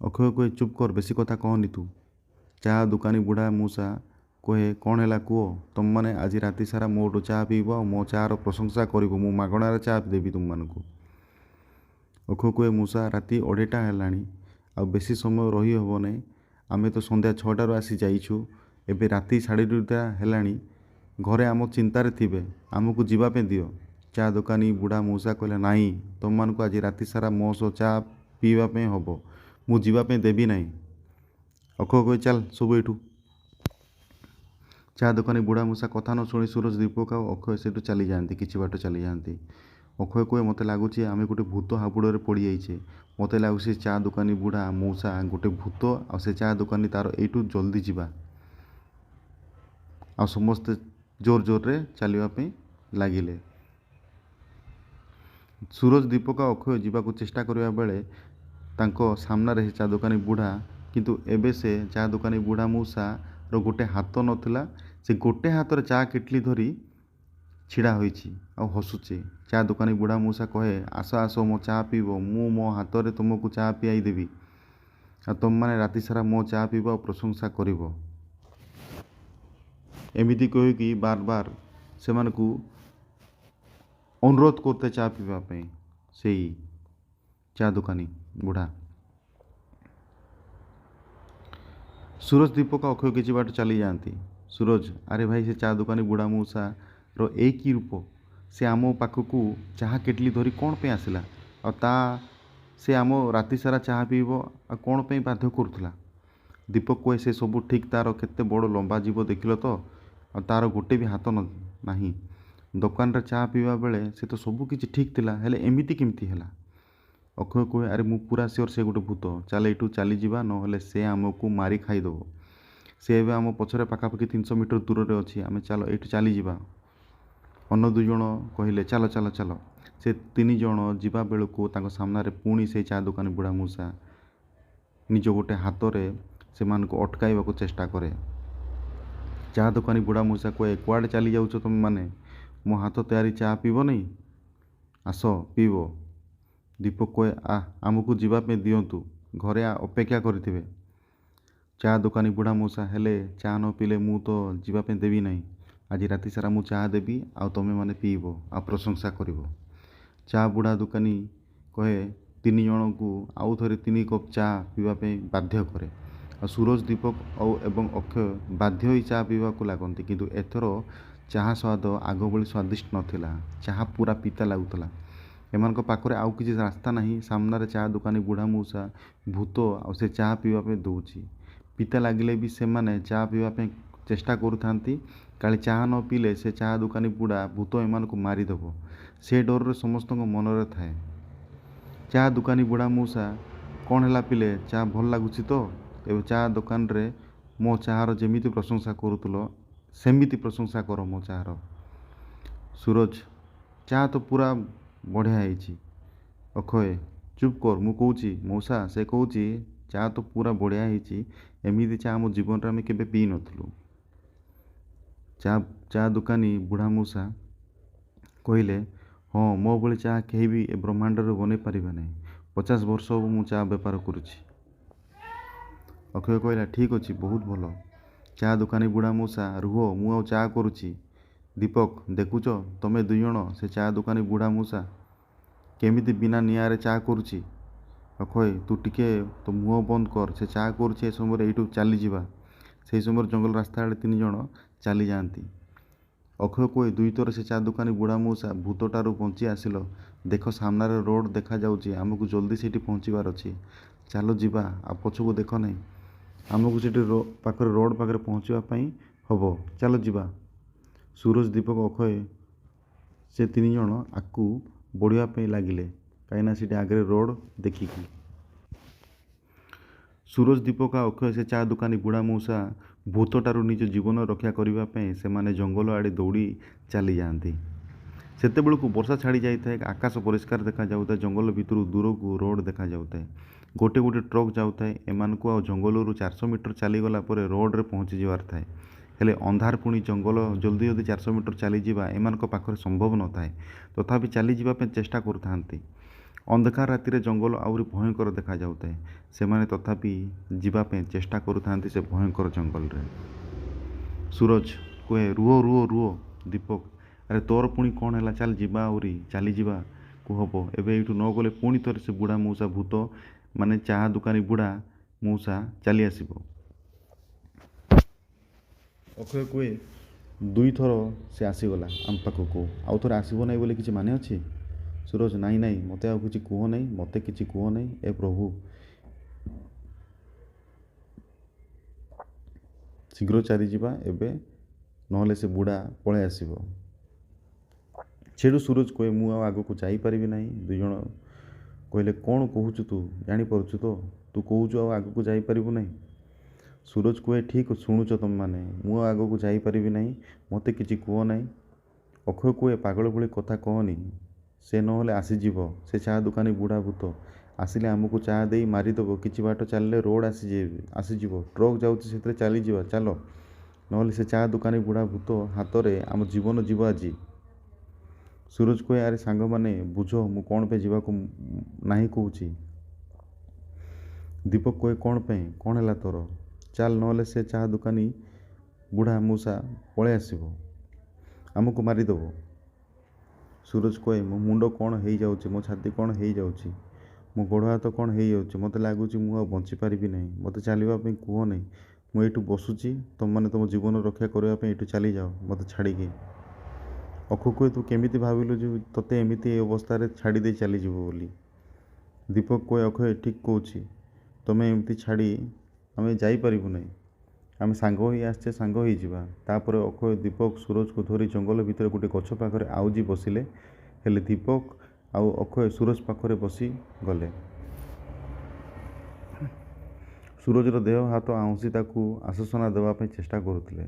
ଅକ୍ଷୟ କହେ ଚୁପ୍ କର, ବେଶୀ କଥା କହନି ତୁ। ଚା ଦୋକାନୀ ବୁଢ଼ା ମଉସା କହେ କ'ଣ ହେଲା କୁହ, ତୁମମାନେ ଆଜି ରାତି ସାରା ମୋଠୁ ଚା ପିଇବ, ଆଉ ମୋ ଚା'ର ପ୍ରଶଂସା କରିବ, ମୁଁ ମାଗଣାରେ ଚା ଦେବି ତୁମମାନଙ୍କୁ। ଅକ୍ଷୟ କହେ ମଉସା ରାତି 2:30 ହେଲାଣି, ଆଉ ବେଶୀ ସମୟ ରହି ହେବ ନାହିଁ। ଆମେ ତ ସନ୍ଧ୍ୟା 6ଟାରୁ ଆସି ଯାଇଛୁ, ଏବେ ରାତି 2:30 ହେଲାଣି। ଘରେ ଆମ ଚିନ୍ତାରେ ଥିବେ, ଆମକୁ ଯିବା ପାଇଁ ଦିଅ। ଚା ଦୋକାନୀ ବୁଢ଼ା ମଉସା କହିଲେ ନାହିଁ, ତୁମମାନଙ୍କୁ ଆଜି ରାତି ସାରା ମୋ ସହ ଚା ପିଇବା ପାଇଁ ହେବ, ମୁଁ ଯିବା ପାଇଁ ଦେବି ନାହିଁ। ଅକ୍ଷୟ କହେ ଚାଲ ସବୁ ଏଇଠୁ। ଚା ଦୋକାନୀ ବୁଢ଼ା ମଉସା କଥା ନ ଶୁଣି ସୁରଜ, ଦୀପକ ଆଉ ଅକ୍ଷୟ ସେଠୁ ଚାଲିଯାଆନ୍ତି, କିଛି ବାଟ ଚାଲିଯାଆନ୍ତି। ଅକ୍ଷୟ କହେ ମୋତେ ଲାଗୁଛି ଆମେ ଗୋଟେ ଭୂତ ହାବୁଡ଼ରେ ପଡ଼ିଯାଇଛେ। ମୋତେ ଲାଗୁଛି ଚା ଦୋକାନୀ ବୁଢ଼ା ମଉସା ଗୋଟେ ଭୂତ, ଆଉ ସେ ଚା ଦୋକାନୀ ତାର ଏଇଠୁ ଜଲ୍ଦି ଯିବା। ଆଉ ସମସ୍ତେ ଜୋର ଜୋରରେ ଚାଲିବା ପାଇଁ ଲାଗିଲେ। ସୁରଜ, ଦୀପକ ଆଉ ଅକ୍ଷୟ ଯିବାକୁ ଚେଷ୍ଟା କରିବା ବେଳେ ତାଙ୍କ ସାମ୍ନାରେ ସେ ଚା ଦୋକାନୀ ବୁଢ଼ା, କିନ୍ତୁ ଏବେ ସେ ଚା ଦୋକାନୀ ବୁଢ଼ା ମଉସାର ଗୋଟେ ହାତ ନଥିଲା, ସେ ଗୋଟେ ହାତରେ ଚା କେଟଲି ଧରି ଛିଡ଼ା ହୋଇଛି ଆଉ ହସୁଛି। ଚା ଦୋକାନୀ ବୁଢ଼ା ମଉସା କହେ ଆସ ଆସ ମୋ ଚା ପିଇବ, ମୁଁ ମୋ ହାତରେ ତୁମକୁ ଚା ପିଆଇ ଦେବି, ଆଉ ତୁମମାନେ ରାତି ସାରା ମୋ ଚା ପିଇବ ଆଉ ପ୍ରଶଂସା କରିବ। ଏମିତି କହିକି ବାର ବାର ସେମାନଙ୍କୁ ଅନୁରୋଧ କରୁଥାଏ ଚା ପିଇବା ପାଇଁ ସେଇ ଚା ଦୋକାନୀ ବୁଢ଼ା। ସୁରଜ ଦୀପକ ଅକ୍ଷୟ କିଛି ବାଟ ଚାଲିଯାଆନ୍ତି। ସୁରଜ, ଆରେ ଭାଇ, ସେ ଚା ଦୋକାନୀ ବୁଢ଼ା ମଉସାର ଏଇ କି ରୂପ? ସେ ଆମ ପାଖକୁ ଚାହା କେଟଲି ଧରି କ'ଣ ପାଇଁ ଆସିଲା? ଆଉ ସେ ଆମ ରାତି ସାରା ଚାହା ପିଇବ ଆଉ କ'ଣ ପାଇଁ ବାଧ୍ୟ କରୁଥିଲା? ଦୀପକ କହେ, ସେ ସବୁ ଠିକ୍। ତା'ର କେତେ ବଡ଼ ଲମ୍ବା ଜୀବ ଦେଖିଲ ତ? ଆଉ ତା'ର ଗୋଟେ ବି ହାତ ନାହିଁ। ଦୋକାନରେ ଚା ପିଇବା ବେଳେ ସେ ତ ସବୁ କିଛି ଠିକ୍ ଥିଲା, ହେଲେ ଏମିତି କେମିତି ହେଲା? ଅକ୍ଷୟ କହେ, ଆରେ ମୁଁ ପୁରା ସିଓର ସେ ଗୋଟେ ଭୂତ। ଚାଲ ଏଇଠୁ ଚାଲିଯିବା, ନହେଲେ ସେ ଆମକୁ ମାରି ଖାଇଦେବ। ସେ ଏବେ ଆମ ପଛରେ ପାଖାପାଖି 300 ମିଟର ଦୂରରେ ଅଛି। ଆମେ ଚାଲ ଏଇଠୁ ଚାଲିଯିବା। ଅନ୍ୟ 2 ଜଣ କହିଲେ, ଚାଲ ଚାଲ ଚାଲ। ସେ 3 ଜଣ ଯିବା ବେଳକୁ ତାଙ୍କ ସାମ୍ନାରେ ପୁଣି ସେଇ ଚା ଦୋକାନୀ ବୁଢ଼ା ମୂଷା ନିଜ ଗୋଟେ ହାତରେ ସେମାନଙ୍କୁ ଅଟକାଇବାକୁ ଚେଷ୍ଟା କରେ। ଚା ଦୋକାନୀ ବୁଢ଼ା ମୂଷା କହେ, କୁଆଡ଼େ ଚାଲି ଯାଉଛ ତୁମେମାନେ? ମୋ ହାତ ତିଆରି ଚା ପିଇବ ନାହିଁ? ଆସ ପିଇବ। ଦୀପକ କହେ, ଆମକୁ ଯିବା ପାଇଁ ଦିଅନ୍ତୁ, ଘରେ ଅପେକ୍ଷା କରିଥିବେ। ଚା ଦୋକାନୀ ବୁଢ଼ା ମୂଷା, ହେଲେ ଚା ନ ପିଇଲେ ମୁଁ ତ ଯିବା ପାଇଁ ଦେବି ନାହିଁ। ଆଜି ରାତି ସାରା ମୁଁ ଚା ଦେବି, ଆଉ ତୁମେମାନେ ପିଇବ ଆଉ ପ୍ରଶଂସା କରିବ। ଚା ବୁଢ଼ା ଦୋକାନୀ କହେ, 3 ଜଣଙ୍କୁ ଆଉ ଥରେ 3 କପ୍ ଚା ପିଇବା ପାଇଁ ବାଧ୍ୟ କରେ। ଆଉ ସୁରଜ, ଦୀପକ ଏବଂ ଅକ୍ଷୟ ବାଧ୍ୟ ହୋଇ ଚା ପିଇବାକୁ ଲାଗନ୍ତି। କିନ୍ତୁ ଏଥର ଚାହା ସ୍ୱାଦ ଆଗ ଭଳି ସ୍ୱାଦିଷ୍ଟ ନଥିଲା। ଚାହା ପୁରା ପିତା ଲାଗୁଥିଲା। ଏମାନଙ୍କ ପାଖରେ ଆଉ କିଛି ରାସ୍ତା ନାହିଁ। ସାମ୍ନାରେ ଚା ଦୋକାନୀ ବୁଢ଼ା ମୂଷା ଭୂତ, ଆଉ ସେ ଚା ପିଇବା ପାଇଁ ଦେଉଛି। ପିତା ଲାଗିଲେ ବି ସେମାନେ ଚା ପିଇବା ପାଇଁ ଚେଷ୍ଟା କରୁଥାନ୍ତି। କାଳେ ଚା ନ ପିଇଲେ ସେ ଚା ଦୋକାନୀ ବୁଢ଼ା ଭୂତ ଏମାନଙ୍କୁ ମାରିଦେବ, ସେ ଡରରେ ସମସ୍ତଙ୍କ ମନରେ ଥାଏ। ଚା ଦୋକାନୀ ବୁଢ଼ା ମୂଷା, କ'ଣ ହେଲା ପିଲେ, ଚା ଭଲ ଲାଗୁଛି ତ? ଏବେ ଚା ଦୋକାନରେ ମୋ ଚାହାର ଯେମିତି ପ୍ରଶଂସା କରୁଥିଲ, ସେମିତି ପ୍ରଶଂସା କର ମୋ ଚାହାର। ସୁରଜ, ଚା ତ ପୁରା ବଢ଼ିଆ ହେଇଛି। ଅକ୍ଷୟ, ଚୁପ୍ କର, ମୁଁ କହୁଛି। ମଉସା, ସେ କହୁଛି ଚା ତ ପୁରା ବଢ଼ିଆ ହେଇଛି। ଏମିତି ଚା ଆମ ଜୀବନରେ ଆମେ କେବେ ପିଇ ନଥିଲୁ। ଚା ଦୋକାନୀ ବୁଢ଼ା ମୂଷା କହିଲେ, ହଁ, ମୋ ଭଳି ଚା କେହି ବି ଏ ବ୍ରହ୍ମାଣ୍ଡରେ ବନେଇ ପାରିବେ ନାହିଁ। 50 ବର୍ଷ ହେବ ମୁଁ ଚା ବେପାର କରୁଛି। ଅକ୍ଷୟ କହିଲା, ଠିକ୍ ଅଛି, ବହୁତ ଭଲ। ଚା ଦୋକାନୀ ବୁଢ଼ା ମୂଷା, ରୁହ, ମୁଁ ଆଉ ଚା କରୁଛି। ଦୀପକ, ଦେଖୁଛ ତମେ 2 ଜଣ, ସେ ଚା ଦୋକାନୀ ବୁଢ଼ା ମୂଷା କେମିତି ବିନା ନିଆଁରେ ଚା କରୁଛି। ଅକ୍ଷୟ, ତୁ ଟିକେ ତ ମୁହଁ ବନ୍ଦ କର, ସେ ଚା କରୁଛି। ଏ ସମୟରେ ଏଇଠୁ ଚାଲିଯିବା। ସେହି ସମୟରେ ଜଙ୍ଗଲ ରାସ୍ତା ଆଡ଼େ 3 ଜଣ ଚାଲିଯାଆନ୍ତି। ଅକ୍ଷୟ କହେ, 2 ଥର ସେ ଚା ଦୋକାନୀ ବୁଢ଼ା ମୂଷା, ଭୂତଟାରୁ ବଞ୍ଚି ଆସିଲ। ଦେଖ, ସାମ୍ନାରେ ରୋଡ଼ ଦେଖାଯାଉଛି। ଆମକୁ ଜଲ୍ଦି ସେଇଠି ପହଞ୍ଚିବାର ଅଛି। ଚାଲ ଯିବା, ଆଉ ପଛକୁ ଦେଖ ନାହିଁ। ଆମକୁ ସେଠି ରୋଡ଼ ପାଖରେ ପହଞ୍ଚିବା ପାଇଁ ହେବ। ଚାଲ ଯିବା। ସୁରଜ, ଦୀପକ, ଅକ୍ଷୟ ସେ 3 ଜଣ ଆଗକୁ ବଢ଼ିବା ପାଇଁ ଲାଗିଲେ, କାହିଁକିନା ସେଠି ଆଗରେ ରୋଡ଼ ଦେଖିକି। ସୁରଜ, ଦୀପକ ଆଉ ଅକ୍ଷୟ ସେ ଚା ଦୋକାନୀ ବୁଢ଼ା ମୂଷା ଭୂତଟାରୁ ନିଜ ଜୀବନ ରକ୍ଷା କରିବା ପାଇଁ ସେମାନେ ଜଙ୍ଗଲ ଆଡ଼େ ଦୌଡ଼ି ଚାଲିଯାଆନ୍ତି। ସେତେବେଳକୁ ବର୍ଷା ଛାଡ଼ି ଯାଇଥାଏ। ଆକାଶ ପରିଷ୍କାର ଦେଖାଯାଉଥାଏ। ଜଙ୍ଗଲ ଭିତରୁ ଦୂରକୁ ରୋଡ଼ ଦେଖାଯାଉଥାଏ। ଗୋଟେ ଟ୍ରକ୍ ଯାଉଥାଏ। ଏମାନଙ୍କୁ ଆଉ ଜଙ୍ଗଲରୁ 400 ମିଟର ଚାଲିଗଲା ପରେ ରୋଡ଼ରେ ପହଞ୍ଚିଯିବାର ଥାଏ। ହେଲେ ଅନ୍ଧାର, ପୁଣି ଜଙ୍ଗଲ। ଜଲ୍ଦି 400 ମିଟର ଚାଲିଯିବା ଏମାନଙ୍କ ପାଖରେ ସମ୍ଭବ ନଥାଏ। ତଥାପି ଚାଲିଯିବା ପାଇଁ ଚେଷ୍ଟା କରୁଥାନ୍ତି। ଅନ୍ଧକାର ରାତିରେ ଜଙ୍ଗଲ ଆହୁରି ଭୟଙ୍କର ଦେଖାଯାଉଥାଏ। ସେମାନେ ତଥାପି ଯିବା ପାଇଁ ଚେଷ୍ଟା କରୁଥାନ୍ତି ସେ ଭୟଙ୍କର ଜଙ୍ଗଲରେ। ସୁରଜ କୁହେ, ରୁହ। ଦୀପକ, ଆରେ ତୋର ପୁଣି କ'ଣ ହେଲା? ଚାଲ ଯିବା, ଆହୁରି ଚାଲିଯିବା କୁ ହେବ। ଏବେ ଏଇଠୁ ନ ଗଲେ ପୁଣି ଥରେ ସେ ବୁଢ଼ା ମୂଷା ଭୂତ, ମାନେ ଚାହା ଦୋକାନୀ ବୁଢ଼ା ମୂଷା ଚାଲି ଆସିବ। ଅକ୍ଷୟ କୁହେ, 2 ଥର ସେ ଆସିଗଲା ଆମ ପାଖକୁ, ଆଉ ଥରେ ଆସିବ ନାହିଁ ବୋଲି କିଛି ମାନେ ଅଛି? ସୁରଜ, ନାଇଁ, ମୋତେ ଆଉ କିଛି କୁହ ନାହିଁ, ମୋତେ କିଛି କୁହ ନାହିଁ। ଏ ପ୍ରଭୁ, ଶୀଘ୍ର ଚାଲିଯିବା ଏବେ, ନହେଲେ ସେ ବୁଢ଼ା ପଳେଇ ଆସିବ। ସେଠୁ ସୁରଜ କହେ, ମୁଁ ଆଉ ଆଗକୁ ଯାଇପାରିବି ନାହିଁ। 2 ଜଣ କହିଲେ, କ'ଣ କହୁଛୁ ତୁ? ଜାଣିପାରୁଛୁ ତ? ତୁ କହୁଛୁ ଆଉ ଆଗକୁ ଯାଇପାରିବୁ ନାହିଁ? ସୁରଜ କୁହେ, ଠିକ୍ ଶୁଣୁଛ ତୁମେମାନେ, ମୁଁ ଆଉ ଆଗକୁ ଯାଇପାରିବି ନାହିଁ। ମୋତେ କିଛି କୁହ ନାହିଁ। ଅକ୍ଷୟ କୁହେ, ପାଗଳ ଭଳି କଥା କହନି। ସେ ନହେଲେ ଆସିଯିବ। ସେ ଚା ଦୋକାନୀ ବୁଢ଼ା ଭୂତ ଆସିଲେ ଆମକୁ ଚା ଦେଇ ମାରିଦେବ। କିଛି ବାଟ ଚାଲିଲେ ରୋଡ଼ ଆସିଯିବ। ଟ୍ରକ୍ ଯାଉଛି, ସେଥିରେ ଚାଲିଯିବା। ଚାଲ, ନହେଲେ ସେ ଚା ଦୋକାନୀ ବୁଢ଼ା ଭୂତ ହାତରେ ଆମ ଜୀବନ ଯିବ ଆଜି। ସୁରଜ କହେ, ଆରେ ସାଙ୍ଗମାନେ ବୁଝ, ମୁଁ କ'ଣ ପାଇଁ ଯିବାକୁ ନାହିଁ କହୁଛି। ଦୀପକ କହେ, କ'ଣ ପାଇଁ? କ'ଣ ହେଲା ତୋର? ଚାଲ, ନହେଲେ ସେ ଚା ଦୋକାନୀ ବୁଢ଼ା ମୂଷା ପଳେଇ ଆସିବ, ଆମକୁ ମାରିଦେବ। ସୁରଜ କହେ ମୋ ମୁଣ୍ଡ କ'ଣ ହେଇଯାଉଛି, ମୋ ଛାତି କ'ଣ ହେଇଯାଉଛି, ମୋ ଗୋଡ଼ ହାତ କ'ଣ ହେଇଯାଉଛି, ମୋତେ ଲାଗୁଛି ମୁଁ ଆଉ ବଞ୍ଚିପାରିବି ନାହିଁ, ମୋତେ ଚାଲିବା ପାଇଁ କୁହ ନାହିଁ, ମୁଁ ଏଇଠୁ ବସୁଛି, ତୁମମାନେ ତୁମ ଜୀବନ ରକ୍ଷା କରିବା ପାଇଁ ଏଇଠୁ ଚାଲିଯାଅ ମୋତେ ଛାଡ଼ିକି। ଅକ୍ଷୟ କହେ ତୁ କେମିତି ଭାବିଲୁ ଯେ ତୋତେ ଏମିତି ଏ ଅବସ୍ଥାରେ ଛାଡ଼ି ଦେଇ ଚାଲିଯିବ ବୋଲି। ଦୀପକ କହେ ଅକ୍ଷୟ ଠିକ୍ କହୁଛି, ତୁମେ ଏମିତି ଛାଡ଼ି ଆମେ ଯାଇପାରିବୁ ନାହିଁ, ଆମେ ସାଙ୍ଗ ହୋଇ ଆସିଛେ, ସାଙ୍ଗ ହୋଇଯିବା। ତାପରେ ଅକ୍ଷୟ ଦୀପକ ସୁରଜକୁ ଧରି ଜଙ୍ଗଲ ଭିତରେ ଗୋଟେ ଗଛ ପାଖରେ ଆଉଜି ବସିଲେ। ହେଲେ ଦୀପକ ଆଉ ଅକ୍ଷୟ ସୁରଜ ପାଖରେ ବସି ଗଲେ। ସୁରଜର ଦେହ ହାତ ଆଉଁସି ତାକୁ ଆଶ୍ୱାସନା ଦେବା ପାଇଁ ଚେଷ୍ଟା କରୁଥିଲେ।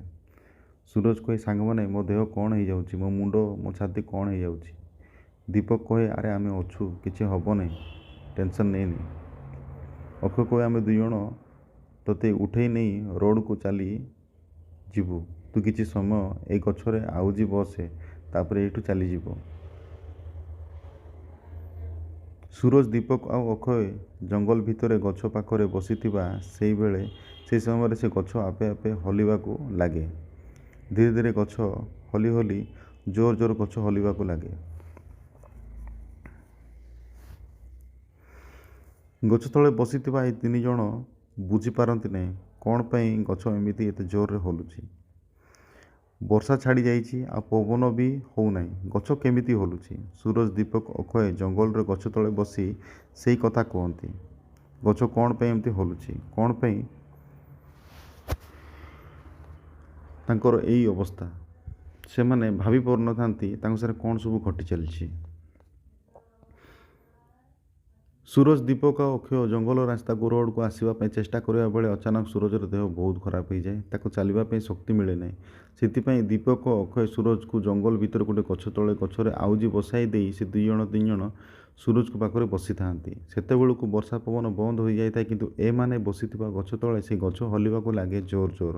ସୁରଜ କହେ ସାଙ୍ଗମାନେ ମୋ ଦେହ କ'ଣ ହେଇଯାଉଛି, ମୋ ମୁଣ୍ଡ ମୋ ଛାତି କ'ଣ ହେଇଯାଉଛି। ଦୀପକ କହେ ଆରେ ଆମେ ଅଛୁ, କିଛି ହେବ ନାହିଁ, ଟେନସନ୍ ନେଇନି। ଅକ୍ଷୟ କହେ ଆମେ ଦୁଇ ଜଣ ତୋତେ ଉଠେଇ ନେଇ ରୋଡ଼କୁ ଚାଲି ଯିବୁ, ତୁ କିଛି ସମୟ ଏଇ ଗଛରେ ଆଉଜି ବସେ, ତାପରେ ଏଇଠୁ ଚାଲିଯିବ। ସୁରଜ ଦୀପକ ଆଉ ଅକ୍ଷୟ ଜଙ୍ଗଲ ଭିତରେ ଗଛ ପାଖରେ ବସିଥିବା ସେହି ସମୟରେ ସେ ଗଛ ଆପେ ଆପେ ହଲିବାକୁ ଲାଗେ। ଧୀରେ ଧୀରେ ଗଛ ହଲି ହଲି ଜୋର ଜୋର ଗଛ ହଲିବାକୁ ଲାଗେ। ଗଛ ତଳେ ବସିଥିବା ଏହି ତିନି ଜଣ ବୁଝିପାରନ୍ତି ନାହିଁ କ'ଣ ପାଇଁ ଗଛ ଏମିତି ଏତେ ଜୋରରେ ହଲୁଛି। ବର୍ଷା ଛାଡ଼ି ଯାଇଛି, ଆଉ ପବନ ବି ହେଉନାହିଁ, ଗଛ କେମିତି ହଲୁଛି। ସୁରଜ ଦୀପକ ଅକ୍ଷୟ ଜଙ୍ଗଲରେ ଗଛ ତଳେ ବସି ସେଇ କଥା କୁହନ୍ତି। ଗଛ କ'ଣ ପାଇଁ ଏମିତି ହଲୁଛି, କ'ଣ ପାଇଁ ତାଙ୍କର ଏଇ ଅବସ୍ଥା, ସେମାନେ ଭାବି ପାରୁନଥାନ୍ତି ତାଙ୍କ ସାଙ୍ଗରେ କ'ଣ ସବୁ ଘଟି ଚାଲିଛି। ସୁରଜ ଦୀପକ ଆଉ ଅକ୍ଷୟ ଜଙ୍ଗଲ ରାସ୍ତାକୁ ରୋଡ଼କୁ ଆସିବା ପାଇଁ ଚେଷ୍ଟା କରିବା ବେଳେ ଅଚାନକ ସୁରଜର ଦେହ ବହୁତ ଖରାପ ହୋଇଯାଏ, ତାକୁ ଚାଲିବା ପାଇଁ ଶକ୍ତି ମିଳେ ନାହିଁ। ସେଥିପାଇଁ ଦୀପକ ଓ ଅକ୍ଷୟ ସୁରଜକୁ ଜଙ୍ଗଲ ଭିତରେ ଗୋଟେ ଗଛ ତଳେ ଗଛରେ ଆଉଜି ବସାଇ ଦେଇ ସେ ତିନି ଜଣ ସୁରଜଙ୍କ ପାଖରେ ବସିଥାନ୍ତି। ସେତେବେଳକୁ ବର୍ଷା ପବନ ବନ୍ଦ ହୋଇଯାଇଥାଏ, କିନ୍ତୁ ଏମାନେ ବସିଥିବା ଗଛ ତଳେ ସେ ଗଛ ହଲିବାକୁ ଲାଗେ ଜୋର ଜୋର।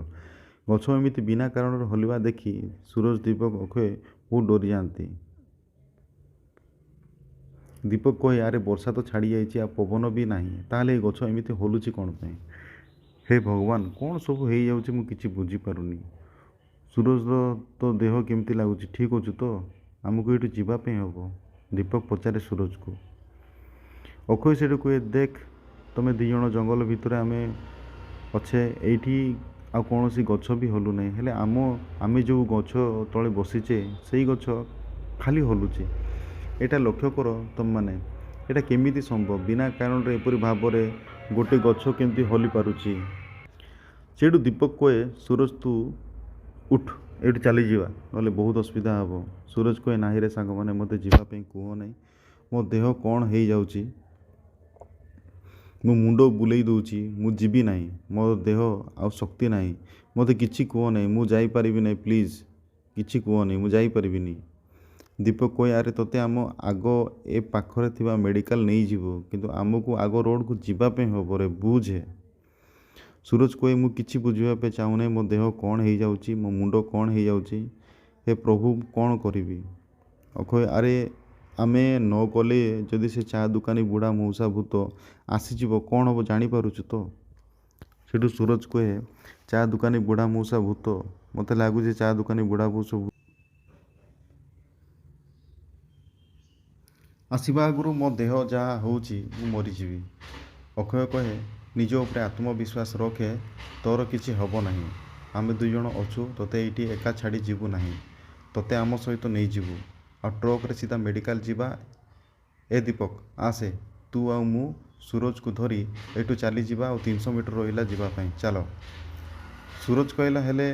ଗଛ ଏମିତି ବିନା କାରଣରେ ହଲିବା ଦେଖି ସୁରଜ ଦୀପକ ଅକ୍ଷୟ ବହୁତ ଡରିଯାଆନ୍ତି। ଦୀପକ କହେ ଆରେ ବର୍ଷା ତ ଛାଡ଼ି ଯାଇଛି, ଆଉ ପବନ ବି ନାହିଁ, ତାହେଲେ ଏ ଗଛ ଏମିତି ହଲୁଛି କ'ଣ ପାଇଁ। ହେ ଭଗବାନ, କ'ଣ ସବୁ ହେଇଯାଉଛି ମୁଁ କିଛି ବୁଝିପାରୁନି। ସୁରଜର ତ ଦେହ କେମିତି ଲାଗୁଛି, ଠିକ୍ ଅଛି ତ, ଆମକୁ ଏଇଠୁ ଯିବା ପାଇଁ ହେବ। ଦୀପକ ପଚାରେ ସୁରଜକୁ। ଅକ୍ଷୟ ସେଠୁ କୁହେ ଦେଖ ତୁମେ ଦୁଇ ଜଣ ଜଙ୍ଗଲ ଭିତରେ ଆମେ ଅଛେ, ଏଇଠି ଆଉ କୌଣସି ଗଛ ବି ହଲୁନାହିଁ, ହେଲେ ଆମେ ଯେଉଁ ଗଛ ତଳେ ବସିଛେ ସେଇ ଗଛ ଖାଲି ହଲୁଛି। ଏଇଟା ଲକ୍ଷ୍ୟ କର ତୁମମାନେ, ଏଇଟା କେମିତି ସମ୍ଭବ, ବିନା କାରଣରେ ଏପରି ଭାବରେ ଗୋଟେ ଗଛ କେମିତି ହଲି ପାରୁଛି। ସେଠୁ ଦୀପକ କହେ ସୁରଜ ତୁ ଉଠ, ଏଇଠୁ ଚାଲିଯିବା, ନହେଲେ ବହୁତ ଅସୁବିଧା ହେବ। ସୁରଜ କହେ ନାହିଁରେ ସାଙ୍ଗମାନେ, ମୋତେ ଯିବା ପାଇଁ କୁହ ନାହିଁ, ମୋ ଦେହ କ'ଣ ହେଇଯାଉଛି, ମୋ ମୁଣ୍ଡ ବୁଲେଇ ଦେଉଛି, ମୁଁ ଯିବି ନାହିଁ, ମୋ ଦେହ ଆଉ ଶକ୍ତି ନାହିଁ, ମୋତେ କିଛି କୁହ ନାହିଁ, ମୁଁ ଯାଇପାରିବି ନାହିଁ, ପ୍ଲିଜ୍ କିଛି କୁହ ନାହିଁ, ମୁଁ ଯାଇପାରିବିନି। ଦୀପକ କହେ ଆରେ ତୋତେ ଆମ ଆଗ ଏ ପାଖରେ ଥିବା ମେଡ଼ିକାଲ ନେଇଯିବ, କିନ୍ତୁ ଆମକୁ ଆଗ ରୋଡ଼କୁ ଯିବା ପାଇଁ ହେବ ରେ, ବୁଝେ। ସୁରଜ କହେ ମୁଁ କିଛି ବୁଝିବା ପାଇଁ ଚାହୁଁନାହିଁ, ମୋ ଦେହ କ'ଣ ହେଇଯାଉଛି, ମୋ ମୁଣ୍ଡ କ'ଣ ହେଇଯାଉଛି, ହେ ପ୍ରଭୁ କ'ଣ କରିବି। ଅକ୍ଷୟ ଆରେ ଆମେ ନ ଗଲେ ଯଦି ସେ ଚା ଦୋକାନୀ ବୁଢ଼ା ମଉସା ଭୂତ ଆସିଯିବ କ'ଣ ହେବ ଜାଣିପାରୁଛୁ ତ। ସେଠୁ ସୁରଜ କହେ ଚା ଦୋକାନୀ ବୁଢ଼ା ମଉସା ଭୂତ, ମୋତେ ଲାଗୁଛି ଚା ଦୋକାନୀ ବୁଢ଼ା ମଉସା ଆସିବା ଆଗରୁ ମୋ ଦେହ ଯାହା ହେଉଛି ମୁଁ ମରିଯିବି। ଅକ୍ଷୟ କହେ ନିଜ ଉପରେ ଆତ୍ମବିଶ୍ୱାସ ରଖେ, ତୋର କିଛି ହେବ ନାହିଁ, ଆମେ ଦୁଇ ଜଣ ଅଛୁ, ତୋତେ ଏଇଠି ଏକା ଛାଡ଼ି ଯିବୁ ନାହିଁ, ତୋତେ ଆମ ସହିତ ନେଇଯିବୁ, ଆଉ ଟ୍ରକରେ ସିଧା ମେଡ଼ିକାଲ ଯିବା। ଏ ଦୀପକ ଆସେ, ତୁ ଆଉ ମୁଁ ସୁରଜକୁ ଧରି ଏଇଠୁ ଚାଲିଯିବା, ଆଉ 300 ମିଟର ରହିଲା ଯିବା ପାଇଁ, ଚାଲ। ସୁରଜ କହିଲା, ହେଲେ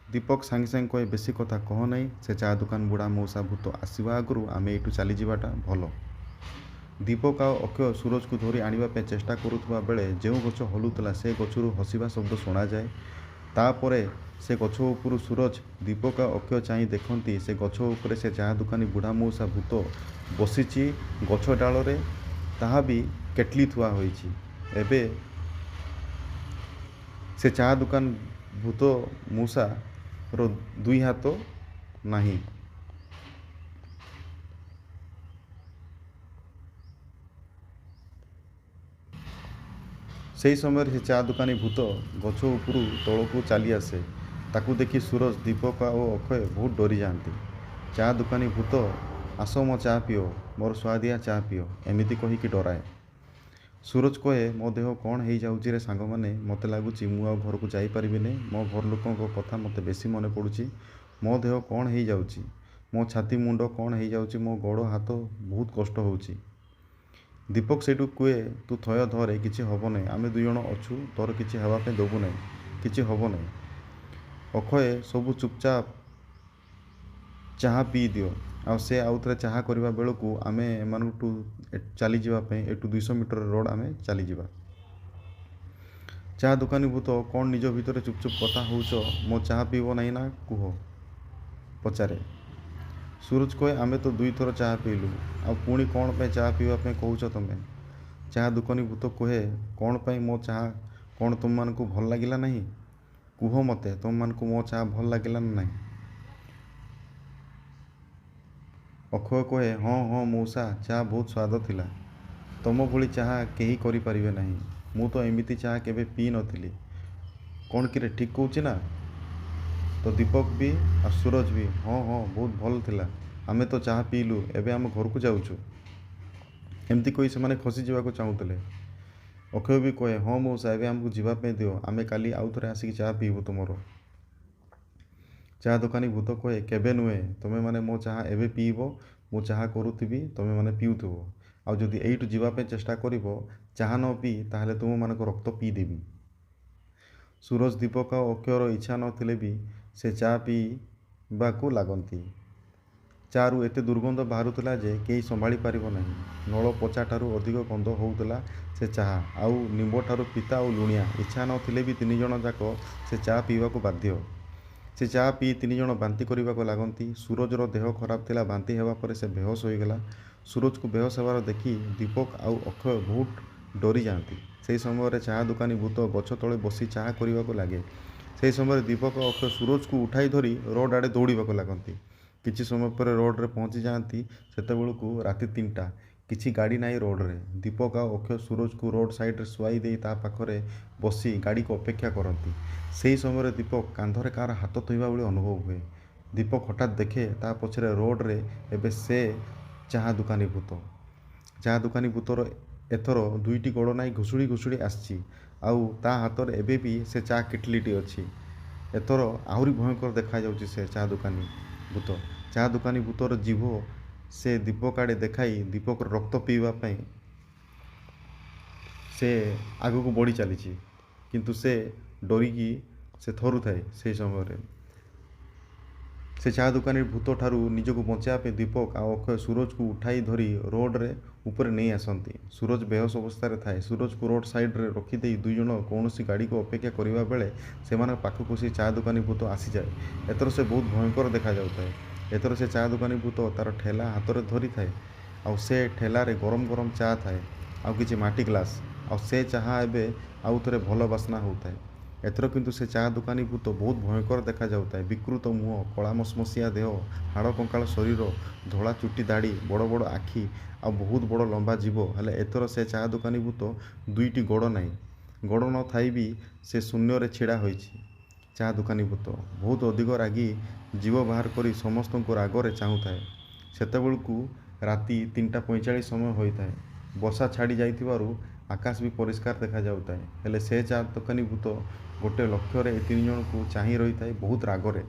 ଦୀପକ ସାଙ୍ଗେ ସାଙ୍ଗେ କହେ ବେଶୀ କଥା କହ ନାହିଁ, ସେ ଚା ଦୋକାନ ବୁଢ଼ା ମଉସା ଭୂତ ଆସିବା ଆଗରୁ ଆମେ ଏଇଠୁ ଚାଲିଯିବାଟା ଭଲ। ଦୀପକ ଆଉ ଅକ୍ଷୟ ସୁରଜକୁ ଧରି ଆଣିବା ପାଇଁ ଚେଷ୍ଟା କରୁଥିବା ବେଳେ ଯେଉଁ ଗଛ ହଲୁଥିଲା ସେ ଗଛରୁ ହସିବା ଶବ୍ଦ ଶୁଣାଯାଏ। ତାପରେ ସେ ଗଛ ଉପରୁ ସୁରଜ ଦୀପକ ଆଉ ଅକ୍ଷୟ ଚାହିଁ ଦେଖନ୍ତି, ସେ ଗଛ ଉପରେ ସେ ଚା ଦୋକାନୀ ବୁଢ଼ା ମଉସା ଭୂତ ବସିଛି ଗଛ ଡାଳରେ, ତାହା ବି କେଟଲି ଥୁଆ ହୋଇଛି। ଏବେ ସେ ଚା ଦୋକାନ ଭୂତ ମଉସାର ଦୁଇ ହାତ ନାହିଁ। ସେହି ସମୟରେ ସେ ଚା ଦୋକାନୀ ଭୂତ ଗଛ ଉପରୁ ତଳକୁ ଚାଲି ଆସେ। ତାକୁ ଦେଖି ସୁରଜ ଦୀପକ ଆଉ ଅକ୍ଷୟ ବହୁତ ଡରିଯାଆନ୍ତି। ଚା ଦୋକାନୀ ଭୂତ ଆସ ମୋ ଚା' ପିଅ, ମୋର ସୁଆଦିଆ ଚା' ପିଅ, ଏମିତି କହିକି ଡରାଏ। ସୁରଜ କହେ, ମୋ ଦେହ କ'ଣ ହେଇଯାଉଛି ରେ ସାଙ୍ଗମାନେ, ମୋତେ ଲାଗୁଛି ମୁଁ ଆଉ ଘରକୁ ଯାଇପାରିବିନି। ମୋ ଘର ଲୋକଙ୍କ କଥା ମୋତେ ବେଶୀ ମନେ ପଡ଼ୁଛି। ମୋ ଦେହ କ'ଣ ହେଇଯାଉଛି, ମୋ ଛାତି ମୁଣ୍ଡ କ'ଣ ହେଇଯାଉଛି, ମୋ ଗୋଡ଼ ହାତ ବହୁତ କଷ୍ଟ ହେଉଛି। ଦୀପକ ସେଇଠୁ କୁହେ, ତୁ ଥୟ ଧରେ, କିଛି ହେବ ନାହିଁ, ଆମେ ଦୁଇଜଣ ଅଛୁ, ତୋର କିଛି ହେବା ପାଇଁ ଦେବୁ ନାହିଁ, କିଛି ହେବ ନାହିଁ। ଅକ୍ଷୟ ସବୁ ଚୁପଚାପ ଚାହା ପିଇ ଦିଅ। ଆଉ ସେ ଆଉଥରେ ଚାହା କରିବା ବେଳକୁ ଆମେ ଏମାନଙ୍କଠୁ ଚାଲିଯିବା ପାଇଁ ଏଠୁ 200 ମିଟର ରୋଡ଼ ଆମେ ଚାଲିଯିବା। ଚା' ଦୋକାନୀ ଭୂତ, କ'ଣ ନିଜ ଭିତରେ ଚୁପଚୁପ କଥା ହେଉଛ? ମୋ ଚାହା ପିଇବ ନାହିଁ ନା କୁହ, ପଚାରେ। ସୁରଜ କହେ, ଆମେ ତ 2 ଥର ଚାହା ପିଇଲୁ, ଆଉ ପୁଣି କ'ଣ ପାଇଁ ଚାହା ପିଇବା ପାଇଁ କହୁଛ ତମେ? ଚା' ଦୋକାନୀ ଭୂତ କହେ, କ'ଣ ପାଇଁ? ମୋ ଚାହା କ'ଣ ତୁମମାନଙ୍କୁ ଭଲ ଲାଗିଲା ନାହିଁ? କୁହ ମୋତେ, ତୁମମାନଙ୍କୁ ମୋ ଚାହା ଭଲ ଲାଗିଲା ନା ନାହିଁ? ଅକ୍ଷୟ କହେ, ହଁ ହଁ ମଉସା, ଚା' ବହୁତ ସ୍ୱାଦ ଥିଲା। ତମ ଭଳି ଚାହା କେହି କରିପାରିବେ ନାହିଁ। ମୁଁ ତ ଏମିତି ଚାହା କେବେ ପିଇ ନଥିଲି। କ'ଣ କିରେ, ଠିକ୍ କହୁଛି ନା? ତ ଦୀପକ ବି ଆଉ ସୁରଜ ବି, ହଁ ହଁ, ବହୁତ ଭଲ ଥିଲା। ଆମେ ତ ଚାହା ପିଇଲୁ, ଏବେ ଆମ ଘରକୁ ଯାଉଛୁ। ଏମିତି କହି ସେମାନେ ଖସି ଯିବାକୁ ଚାହୁଁଥିଲେ। ଅକ୍ଷୟ ବି କହେ, ହଁ ମଉସା, ଏବେ ଆମକୁ ଯିବା ପାଇଁ ଦିଅ, ଆମେ କାଲି ଆଉଥରେ ଆସିକି ଚାହା ପିଇବୁ ତୁମର। ଚା' ଦୋକାନୀ ଭୂତ କହେ, କେବେ ନୁହେଁ, ତୁମେମାନେ ମୋ ଚାହା ଏବେ ପିଇବ। ମୁଁ ଚାହା କରୁଥିବି, ତୁମେମାନେ ପିଉଥିବ। ଆଉ ଯଦି ଏଇଠୁ ଯିବା ପାଇଁ ଚେଷ୍ଟା କରିବ ଚାହା ନ ପିଇ, ତାହେଲେ ତୁମମାନଙ୍କ ରକ୍ତ ପିଇଦେବି। ସୁରଜ, ଦୀପକ ଆଉ ଅକ୍ଷୟର ଇଚ୍ଛା ନଥିଲେ ବି ସେ ଚା' ପିଇବାକୁ ଲାଗନ୍ତି। ଚା'ରୁ ଏତେ ଦୁର୍ଗନ୍ଧ ବାହାରୁଥିଲା ଯେ କେହି ସମ୍ଭାଳି ପାରିବ ନାହିଁ। ନଳ ପଚାଠାରୁ ଅଧିକ ଗନ୍ଧ ହେଉଥିଲା ସେ ଚାହା, ଆଉ ନିମ୍ବଠାରୁ ପିତା ଆଉ ଲୁଣିଆ। ଇଚ୍ଛା ନଥିଲେ ବି 3 ଜଣ ଯାକ ସେ ଚା' ପିଇବାକୁ ବାଧ୍ୟ। ସେ ଚା' ପିଇ 3 ଜଣ ବାନ୍ତି କରିବାକୁ ଲାଗନ୍ତି। ସୁରଜର ଦେହ ଖରାପ ଥିଲା, ବାନ୍ତି ହେବା ପରେ ସେ ବେହୋସ ହୋଇଗଲା। ସୁରଜକୁ ବେହୋସ ହେବାର ଦେଖି ଦୀପକ ଆଉ ଅକ୍ଷୟ ବହୁତ ଡରିଯାଆନ୍ତି। ସେହି ସମୟରେ ଚା' ଦୋକାନୀ ଭୂତ ଗଛ ତଳେ ବସି ଚାହା କରିବାକୁ ଲାଗେ। ସେହି ସମୟରେ ଦୀପକ ଓ ଅକ୍ଷୟ ସୁରଜକୁ ଉଠାଇ ଧରି ରୋଡ଼ ଆଡ଼େ ଦୌଡ଼ିବାକୁ ଲାଗନ୍ତି। କିଛି ସମୟ ପରେ ରୋଡ଼ରେ ପହଞ୍ଚି ଯାଆନ୍ତି। ସେତେବେଳକୁ ରାତି 3ଟା। କିଛି ଗାଡ଼ି ନାହିଁ ରୋଡ଼ରେ। ଦୀପକ ଆଉ ଅକ୍ଷୟ ସୁରଜକୁ ରୋଡ଼ ସାଇଡ଼ରେ ଶୁଆଇ ଦେଇ ତା ପାଖରେ ବସି ଗାଡ଼ିକୁ ଅପେକ୍ଷା କରନ୍ତି। ସେହି ସମୟରେ ଦୀପକ କାନ୍ଧରେ କାହାର ହାତ ଥୋଇବା ଭଳି ଅନୁଭବ ହୁଏ। ଦୀପକ ହଠାତ୍ ଦେଖେ ତା ପଛରେ ରୋଡ଼ରେ ଏବେ ସେ ଚାହା ଦୋକାନୀ ଭୂତ। ଚା' ଦୋକାନୀ ଭୂତର ଏଥର 2ଟି ଗୋଡ଼ ନାହିଁ, ଘୁଷୁଡ଼ି ଘୁଷୁଡ଼ି ଆସିଛି, ଆଉ ତା ହାତରେ ଏବେ ବି ସେ ଚା' କିଟଲିଟି ଅଛି। ଏଥର ଆହୁରି ଭୟଙ୍କର ଦେଖାଯାଉଛି ସେ ଚା' ଦୋକାନୀ ଭୂତ। ଚା' ଦୋକାନୀ ଭୂତର ଜିଭ ସେ ଦୀପକ ଆଡ଼େ ଦେଖାଇ ଦୀପକର ରକ୍ତ ପିଇବା ପାଇଁ ସେ ଆଗକୁ ବଢ଼ି ଚାଲିଛି। କିନ୍ତୁ ସେ ଡରିକି ସେ ଥରୁଥାଏ। ସେହି ସମୟରେ ସେ ଚା' ଦୋକାନୀ ଭୂତଠାରୁ ନିଜକୁ ବଞ୍ଚାଇବା ପାଇଁ ଦୀପକ ଆଉ ଅକ୍ଷୟ ସୁରଜକୁ ଉଠାଇ ଧରି ରୋଡ଼ରେ ଉପରେ ନେଇ ଆସନ୍ତି। ସୁରଜ ବେହୋସ ଅବସ୍ଥାରେ ଥାଏ। ସୁରଜକୁ ରୋଡ଼ ସାଇଡ଼ରେ ରଖିଦେଇ 2 ଜଣ କୌଣସି ଗାଡ଼ିକୁ ଅପେକ୍ଷା କରିବା ବେଳେ ସେମାନଙ୍କ ପାଖକୁ ସେ ଚା' ଦୋକାନୀ ଭୂତ ଆସିଯାଏ। ଏଥର ସେ ବହୁତ ଭୟଙ୍କର ଦେଖାଯାଉଥାଏ। ଏଥର ସେ ଚା' ଦୋକାନୀ ଭୂତ ତା'ର ଠେଲା ହାତରେ ଧରିଥାଏ, ଆଉ ସେ ଠେଲାରେ ଗରମ ଗରମ ଚା' ଥାଏ, ଆଉ କିଛି ମାଟି ଗ୍ଲାସ୍, ଆଉ ସେ ଚାହା ଏବେ ଆଉଥରେ ଭଲ ବାସ୍ନା ହେଉଥାଏ। ଏଥର କିନ୍ତୁ ସେ ଚା' ଦୋକାନୀ ଭୂତ ବହୁତ ଭୟଙ୍କର ଦେଖାଯାଉଥାଏ। ବିକୃତ ମୁହଁ, କଳା ମସମସିଆ ଦେହ, ହାଡ଼ କଙ୍କାଳ ଶରୀର, ଧଳା ଚୁଟି ଦାଢ଼ି, ବଡ଼ ବଡ଼ ଆଖି, ଆଉ ବହୁତ ବଡ଼ ଲମ୍ବା ଜିଭ। ହେଲେ ଏଥର ସେ ଚା' ଦୋକାନୀ ଭୂତ 2ଟି ଗୋଡ଼ ନାହିଁ। ଗୋଡ଼ ନ ଥାଇ ବି ସେ ଶୂନ୍ୟରେ ଛିଡ଼ା ହୋଇଛି। ଚା' ଦୋକାନୀ ଭୂତ ବହୁତ ଅଧିକ ରାଗି ଜିଭ ବାହାର କରି ସମସ୍ତଙ୍କୁ ରାଗରେ ଚାହୁଁଥାଏ। ସେତେବେଳକୁ ରାତି 3:45 ସମୟ ହୋଇଥାଏ। ବର୍ଷା ଛାଡ଼ି ଯାଇଥିବାରୁ ଆକାଶ ବି ପରିଷ୍କାର ଦେଖାଯାଉଥାଏ। ହେଲେ ସେ ଚା' ଦୋକାନୀ ଭୂତ ଗୋଟେ ଲକ୍ଷ୍ୟରେ ଏ 3 ଜଣଙ୍କୁ ଚାହିଁ ରହିଥାଏ, ବହୁତ ରାଗରେ।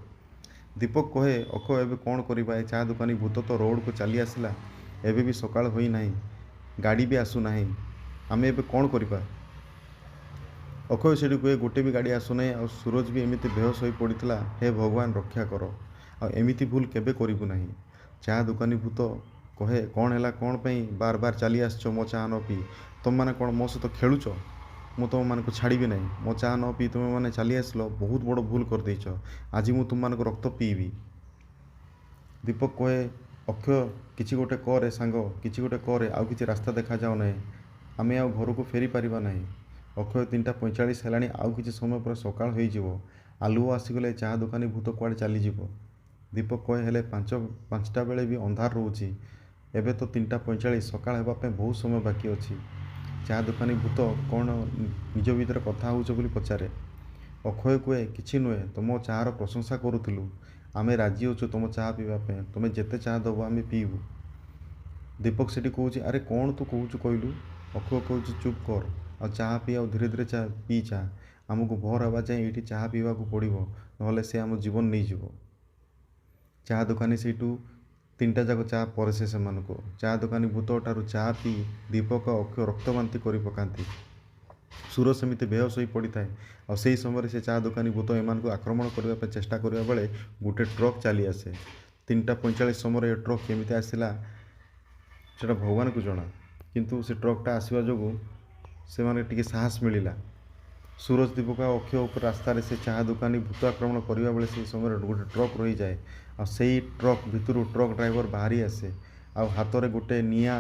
ଦୀପକ କହେ, ଅକ୍ଷୟ, ଏବେ କ'ଣ କରିବା? ଏ ଚା' ଦୋକାନୀ ଭୂତ ତ ରୋଡ଼କୁ ଚାଲି ଆସିଲା। ଏବେ ବି ସକାଳ ହୋଇନାହିଁ, ଗାଡ଼ି ବି ଆସୁନାହିଁ, ଆମେ ଏବେ କ'ଣ କରିବା? ଅକ୍ଷୟ ସେଠି କୁହେ, ଗୋଟେ ବି ଗାଡ଼ି ଆସୁନାହିଁ, ଆଉ ସୁରଜ ବି ଏମିତି ବେହୋସ ହୋଇ ପଡ଼ିଥିଲା। ହେ ଭଗବାନ, ରକ୍ଷା କର, ଆଉ ଏମିତି ଭୁଲ କେବେ କରିବୁ ନାହିଁ। ଚା' ଦୋକାନୀ ଭୂତ କହେ, କ'ଣ ହେଲା? କ'ଣ ପାଇଁ ବାର ବାର ଚାଲି ଆସିଛ ମୋ ଚା' ନ ପିଇ? ତୁମମାନେ କ'ଣ ମୋ ସହିତ ଖେଳୁଛ? ମୁଁ ତୁମମାନଙ୍କୁ ଛାଡ଼ିବି ନାହିଁ। ମୋ ଚା' ନ ପିଇ ତୁମେମାନେ ଚାଲି ଆସିଲ, ବହୁତ ବଡ଼ ଭୁଲ କରିଦେଇଛ। ଆଜି ମୁଁ ତୁମମାନଙ୍କ ରକ୍ତ ପିଇବି। ଦୀପକ କହେ, ଅକ୍ଷୟ, କିଛି ଗୋଟେ କରେ ସାଙ୍ଗ, କିଛି ଗୋଟେ କରେ, ଆଉ କିଛି ରାସ୍ତା ଦେଖାଯାଉ ନାହିଁ, ଆମେ ଆଉ ଘରକୁ ଫେରି ପାରିବା ନାହିଁ। ଅକ୍ଷୟ, 3:45 ହେଲାଣି, ଆଉ କିଛି ସମୟ ପରେ ସକାଳ ହୋଇଯିବ। ଆଲୁଅ ଆସିଗଲେ ଚା' ଦୋକାନୀ ଭୂତ କୁଆଡ଼େ ଚାଲିଯିବ। ଦୀପକ କହେ, ହେଲେ 5ଟା ବେଳେ ବି ଅନ୍ଧାର ରହୁଛି। ଏବେ ତ 3:45, ସକାଳ ହେବା ପାଇଁ ବହୁତ ସମୟ ବାକି ଅଛି। ଚା' ଦୋକାନୀ ଭୂତ କ'ଣ ନିଜ ଭିତରେ କଥା ହେଉଛ ବୋଲି ପଚାରେ। ଅକ୍ଷୟ କୁହେ, କିଛି ନୁହେଁ, ତୁମ ଚା'ର ପ୍ରଶଂସା କରୁଥିଲୁ। ଆମେ ରାଜି ଅଛୁ ତୁମ ଚା' ପିଇବା ପାଇଁ। ତୁମେ ଯେତେ ଚା' ଦେବ ଆମେ ପିଇବୁ। ଦୀପକ ସେଠି କହୁଛି ଆରେ କ'ଣ ତୁ କହୁଛୁ କହିଲୁ। ଅକ୍ଷୟ କହୁଛି ଚୁପ୍ କର ଆଉ ଚାହା ପିଇ ଆଉ ଧୀରେ ଧୀରେ ପିଇ ଚା। ଆମକୁ ଭୋର ହେବା ଯାଏଁ ଏଇଠି ଚାହା ପିଇବାକୁ ପଡ଼ିବ, ନହେଲେ ସେ ଆମ ଜୀବନ ନେଇଯିବ। ଚା ଦୋକାନୀ ସେଇଠୁ 3ଟା ଯାକ ଚା ପରସେ ସେମାନଙ୍କୁ। ଚା ଦୋକାନୀ ଭୂତଠାରୁ ଚା ପିଇ ଦୀପକ ଅକ୍ଷୟ ରକ୍ତବାନ୍ତି କରି ପକାନ୍ତି। ସୁରଜ ସେମିତି ବେହୋସ ହୋଇ ପଡ଼ିଥାଏ। ଆଉ ସେହି ସମୟରେ ସେ ଚା ଦୋକାନୀ ଭୂତ ଏମାନଙ୍କୁ ଆକ୍ରମଣ କରିବା ପାଇଁ ଚେଷ୍ଟା କରିବା ବେଳେ ଗୋଟେ ଟ୍ରକ୍ ଚାଲି ଆସେ। 3ଟା 45 ସମୟରେ ଏ ଟ୍ରକ୍ କେମିତି ଆସିଲା ସେଟା ଭଗବାନଙ୍କୁ ଜଣା, କିନ୍ତୁ ସେ ଟ୍ରକ୍ଟା ଆସିବା ଯୋଗୁଁ ସେମାନେ ଟିକେ ସାହସ ମିଳିଲା। ସୁରଜ ଦୀପକ ଆଉ ଅକ୍ଷୟ ଉପରେ ରାସ୍ତାରେ ସେ ଚାହା ଦୋକାନୀ ଭୂତ ଆକ୍ରମଣ କରିବା ବେଳେ ସେହି ସମୟରେ ଗୋଟେ ଟ୍ରକ୍ ରହିଯାଏ। ଆଉ ସେଇ ଟ୍ରକ୍ ଭିତରୁ ଟ୍ରକ୍ ଡ୍ରାଇଭର ବାହାରି ଆସେ ଆଉ ହାତରେ ଗୋଟେ ନିଆଁ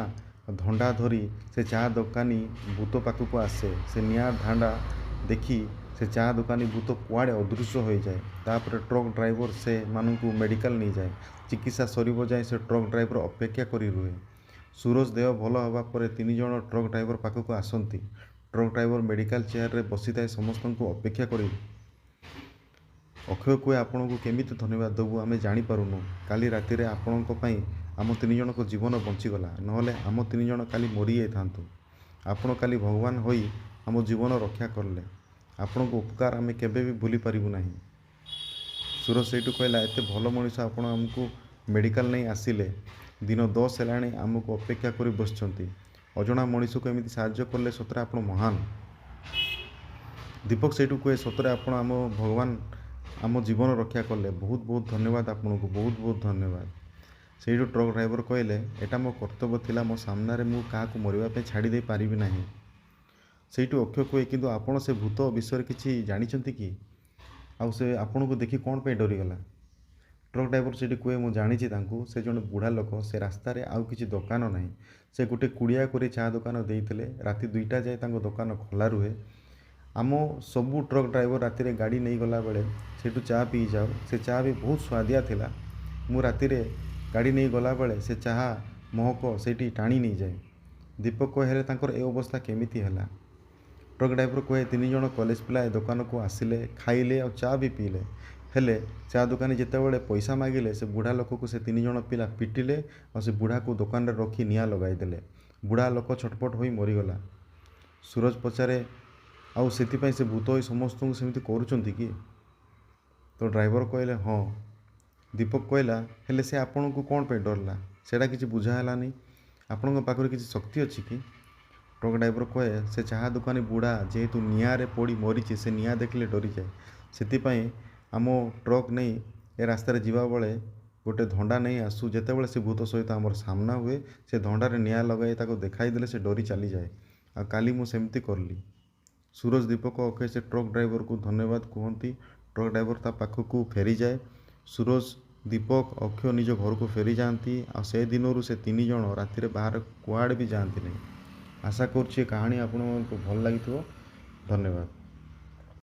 ଧଣ୍ଡା ଧରି ସେ ଚାହା ଦୋକାନୀ ଭୂତ ପାଖକୁ ଆସେ। ସେ ନିଆଁ ଧଣ୍ଡା ଦେଖି ସେ ଚାହା ଦୋକାନୀ ଭୂତ କୁଆଡ଼େ ଅଦୃଶ୍ୟ ହୋଇଯାଏ। ତାପରେ ଟ୍ରକ୍ ଡ୍ରାଇଭର ସେମାନଙ୍କୁ ମେଡ଼ିକାଲ ନେଇଯାଏ। ଚିକିତ୍ସା ସରିବା ଯାଏଁ ସେ ଟ୍ରକ୍ ଡ୍ରାଇଭର ଅପେକ୍ଷା କରି ରୁହେ। ସୁରଜ ଦେହ ଭଲ ହେବା ପରେ 3 ଜଣ ଟ୍ରକ୍ ଡ୍ରାଇଭର ପାଖକୁ ଆସନ୍ତି। ଟ୍ରକ୍ ଡ୍ରାଇଭର ମେଡ଼ିକାଲ ଚେୟାରରେ ବସିଥାଏ ସମସ୍ତଙ୍କୁ ଅପେକ୍ଷା କରି। ଅକ୍ଷୟ କୁହେ ଆପଣଙ୍କୁ କେମିତି ଧନ୍ୟବାଦ ଦେବୁ ଆମେ ଜାଣିପାରୁନୁ। କାଲି ରାତିରେ ଆପଣଙ୍କ ପାଇଁ ଆମ 3 ଜଣଙ୍କ ଜୀବନ ବଞ୍ଚିଗଲା, ନହେଲେ ଆମ 3 ଜଣ କାଲି ମରିଯାଇଥାନ୍ତୁ। ଆପଣ କାଲି ଭଗବାନ ହୋଇ ଆମ ଜୀବନ ରକ୍ଷା କଲେ। ଆପଣଙ୍କ ଉପକାର ଆମେ କେବେ ବି ଭୁଲି ପାରିବୁ ନାହିଁ। ସୁରଜ ସେଇଠୁ କହିଲା ଏତେ ଭଲ ମଣିଷ ଆପଣ ଆମକୁ ମେଡ଼ିକାଲ ନେଇ ଆସିଲେ। ଦିନ 10 ହେଲାଣି ଆମକୁ ଅପେକ୍ଷା କରି ବସିଛନ୍ତି। ଅଜଣା ମଣିଷକୁ ଏମିତି ସାହାଯ୍ୟ କଲେ ସତରେ ଆପଣ ମହାନ। ଦୀପକ ସେଇଠୁ କୁହେ ସତରେ ଆପଣ ଆମ ଭଗବାନ ଆମ ଜୀବନ ରକ୍ଷା କଲେ। ବହୁତ ବହୁତ ଧନ୍ୟବାଦ ଆପଣଙ୍କୁ, ବହୁତ ବହୁତ ଧନ୍ୟବାଦ। ସେଇଠୁ ଟ୍ରକ୍ ଡ୍ରାଇଭର କହିଲେ ଏଟା ମୋ କର୍ତ୍ତବ୍ୟ ଥିଲା, ମୋ ସାମ୍ନାରେ ମୁଁ କାହାକୁ ମରିବା ପାଇଁ ଛାଡ଼ି ଦେଇ ପାରିବି ନାହିଁ। ସେଇଠୁ ଅକ୍ଷୟ କୁହେ କିନ୍ତୁ ଆପଣ ସେ ଭୂତ ବିଷୟରେ କିଛି ଜାଣିଛନ୍ତି କି? ଆଉ ସେ ଆପଣଙ୍କୁ ଦେଖି କ'ଣ ପାଇଁ ଡରିଗଲା? ଟ୍ରକ୍ ଡ୍ରାଇଭର ସେଇଠି କୁହେ ମୁଁ ଜାଣିଛି ତାଙ୍କୁ। ସେ ଜଣେ ବୁଢ଼ା ଲୋକ। ସେ ରାସ୍ତାରେ ଆଉ କିଛି ଦୋକାନ ନାହିଁ। ସେ ଗୋଟେ କୁଡ଼ିଆ କରି ଚା ଦୋକାନ ଦେଇଥିଲେ। ରାତି 2ଟା ଯାଏ ତାଙ୍କ ଦୋକାନ ଖୋଲା ରୁହେ। ଆମ ସବୁ ଟ୍ରକ୍ ଡ୍ରାଇଭର ରାତିରେ ଗାଡ଼ି ନେଇଗଲା ବେଳେ ସେଇଠୁ ଚା ପିଇଯାଉ। ସେ ଚା ବି ବହୁତ ସୁଆଦିଆ ଥିଲା। ମୁଁ ରାତିରେ ଗାଡ଼ି ନେଇ ଗଲାବେଳେ ସେ ଚାହା ମହକ ସେଇଠି ଟାଣି ନେଇଯାଏ। ଦୀପକ କହେ ହେଲେ ତାଙ୍କର ଏ ଅବସ୍ଥା କେମିତି ହେଲା? ଟ୍ରକ୍ ଡ୍ରାଇଭର କହେ 3 ଜଣ କଲେଜ ପିଲା ଏ ଦୋକାନକୁ ଆସିଲେ, ଖାଇଲେ ଆଉ ଚା ବି ପିଇଲେ। ହେଲେ ଚା ଦୋକାନୀ ଯେତେବେଳେ ପଇସା ମାଗିଲେ ସେ ବୁଢ଼ା ଲୋକକୁ ସେ 3 ଜଣ ପିଲା ପିଟିଲେ ଆଉ ସେ ବୁଢ଼ାକୁ ଦୋକାନରେ ରଖି ନିଆଁ ଲଗାଇଦେଲେ। ବୁଢ଼ା ଲୋକ ଛଟପଟ ହୋଇ ମରିଗଲା। ସୁରଜ ପଚାରେ ଆଉ ସେଥିପାଇଁ ସେ ଭୂତ ହୋଇ ସମସ୍ତଙ୍କୁ ସେମିତି କରୁଛନ୍ତି କି? ତ ଡ୍ରାଇଭର କହିଲେ ହଁ। ଦୀପକ କହିଲା ହେଲେ ସେ ଆପଣଙ୍କୁ କ'ଣ ପାଇଁ ଡରିଲା ସେଇଟା କିଛି ବୁଝା ହେଲାନି। ଆପଣଙ୍କ ପାଖରେ କିଛି ଶକ୍ତି ଅଛି କି? ଟ୍ରକ୍ ଡ୍ରାଇଭର କହେ ସେ ଚାହା ଦୋକାନୀ ବୁଢ଼ା ଯେହେତୁ ନିଆଁରେ ପୋଡ଼ି ମରିଛି, ସେ ନିଆଁ ଦେଖିଲେ ଡରିଯାଏ। ସେଥିପାଇଁ ଆମ ଟ୍ରକ୍ ନେଇ ଏ ରାସ୍ତାରେ ଯିବାବେଳେ ଗୋଟେ ଧଣ୍ଡା ନେଇ ଆସୁ। ଯେତେବେଳେ ସେ ଭୂତ ସହିତ ଆମର ସାମ୍ନା ହୁଏ ସେ ଧଣ୍ଡାରେ ନିଆଁ ଲଗାଇ ତାକୁ ଦେଖାଇଦେଲେ ସେ ଡରି ଚାଲିଯାଏ। ଆଉ କାଲି ମୁଁ ସେମିତି କଲି। ସୁରଜ ଦୀପକ ଅକ୍ଷୟ ସେ ଟ୍ରକ୍ ଡ୍ରାଇଭରକୁ ଧନ୍ୟବାଦ କୁହନ୍ତି। ଟ୍ରକ୍ ଡ୍ରାଇଭର ତା ପାଖକୁ ଫେରିଯାଏ। ସୁରଜ ଦୀପକ ଅକ୍ଷୟ ନିଜ ଘରକୁ ଫେରିଯାଆନ୍ତି। ଆଉ ସେ ଦିନରୁ ସେ 3 ଜଣ ରାତିରେ ବାହାରେ କୁଆଡ଼େ ବି ଯାଆନ୍ତି ନାହିଁ। ଆଶା କରୁଛି ଏ କାହାଣୀ ଆପଣଙ୍କୁ ଭଲ ଲାଗିଥିବ। ଧନ୍ୟବାଦ।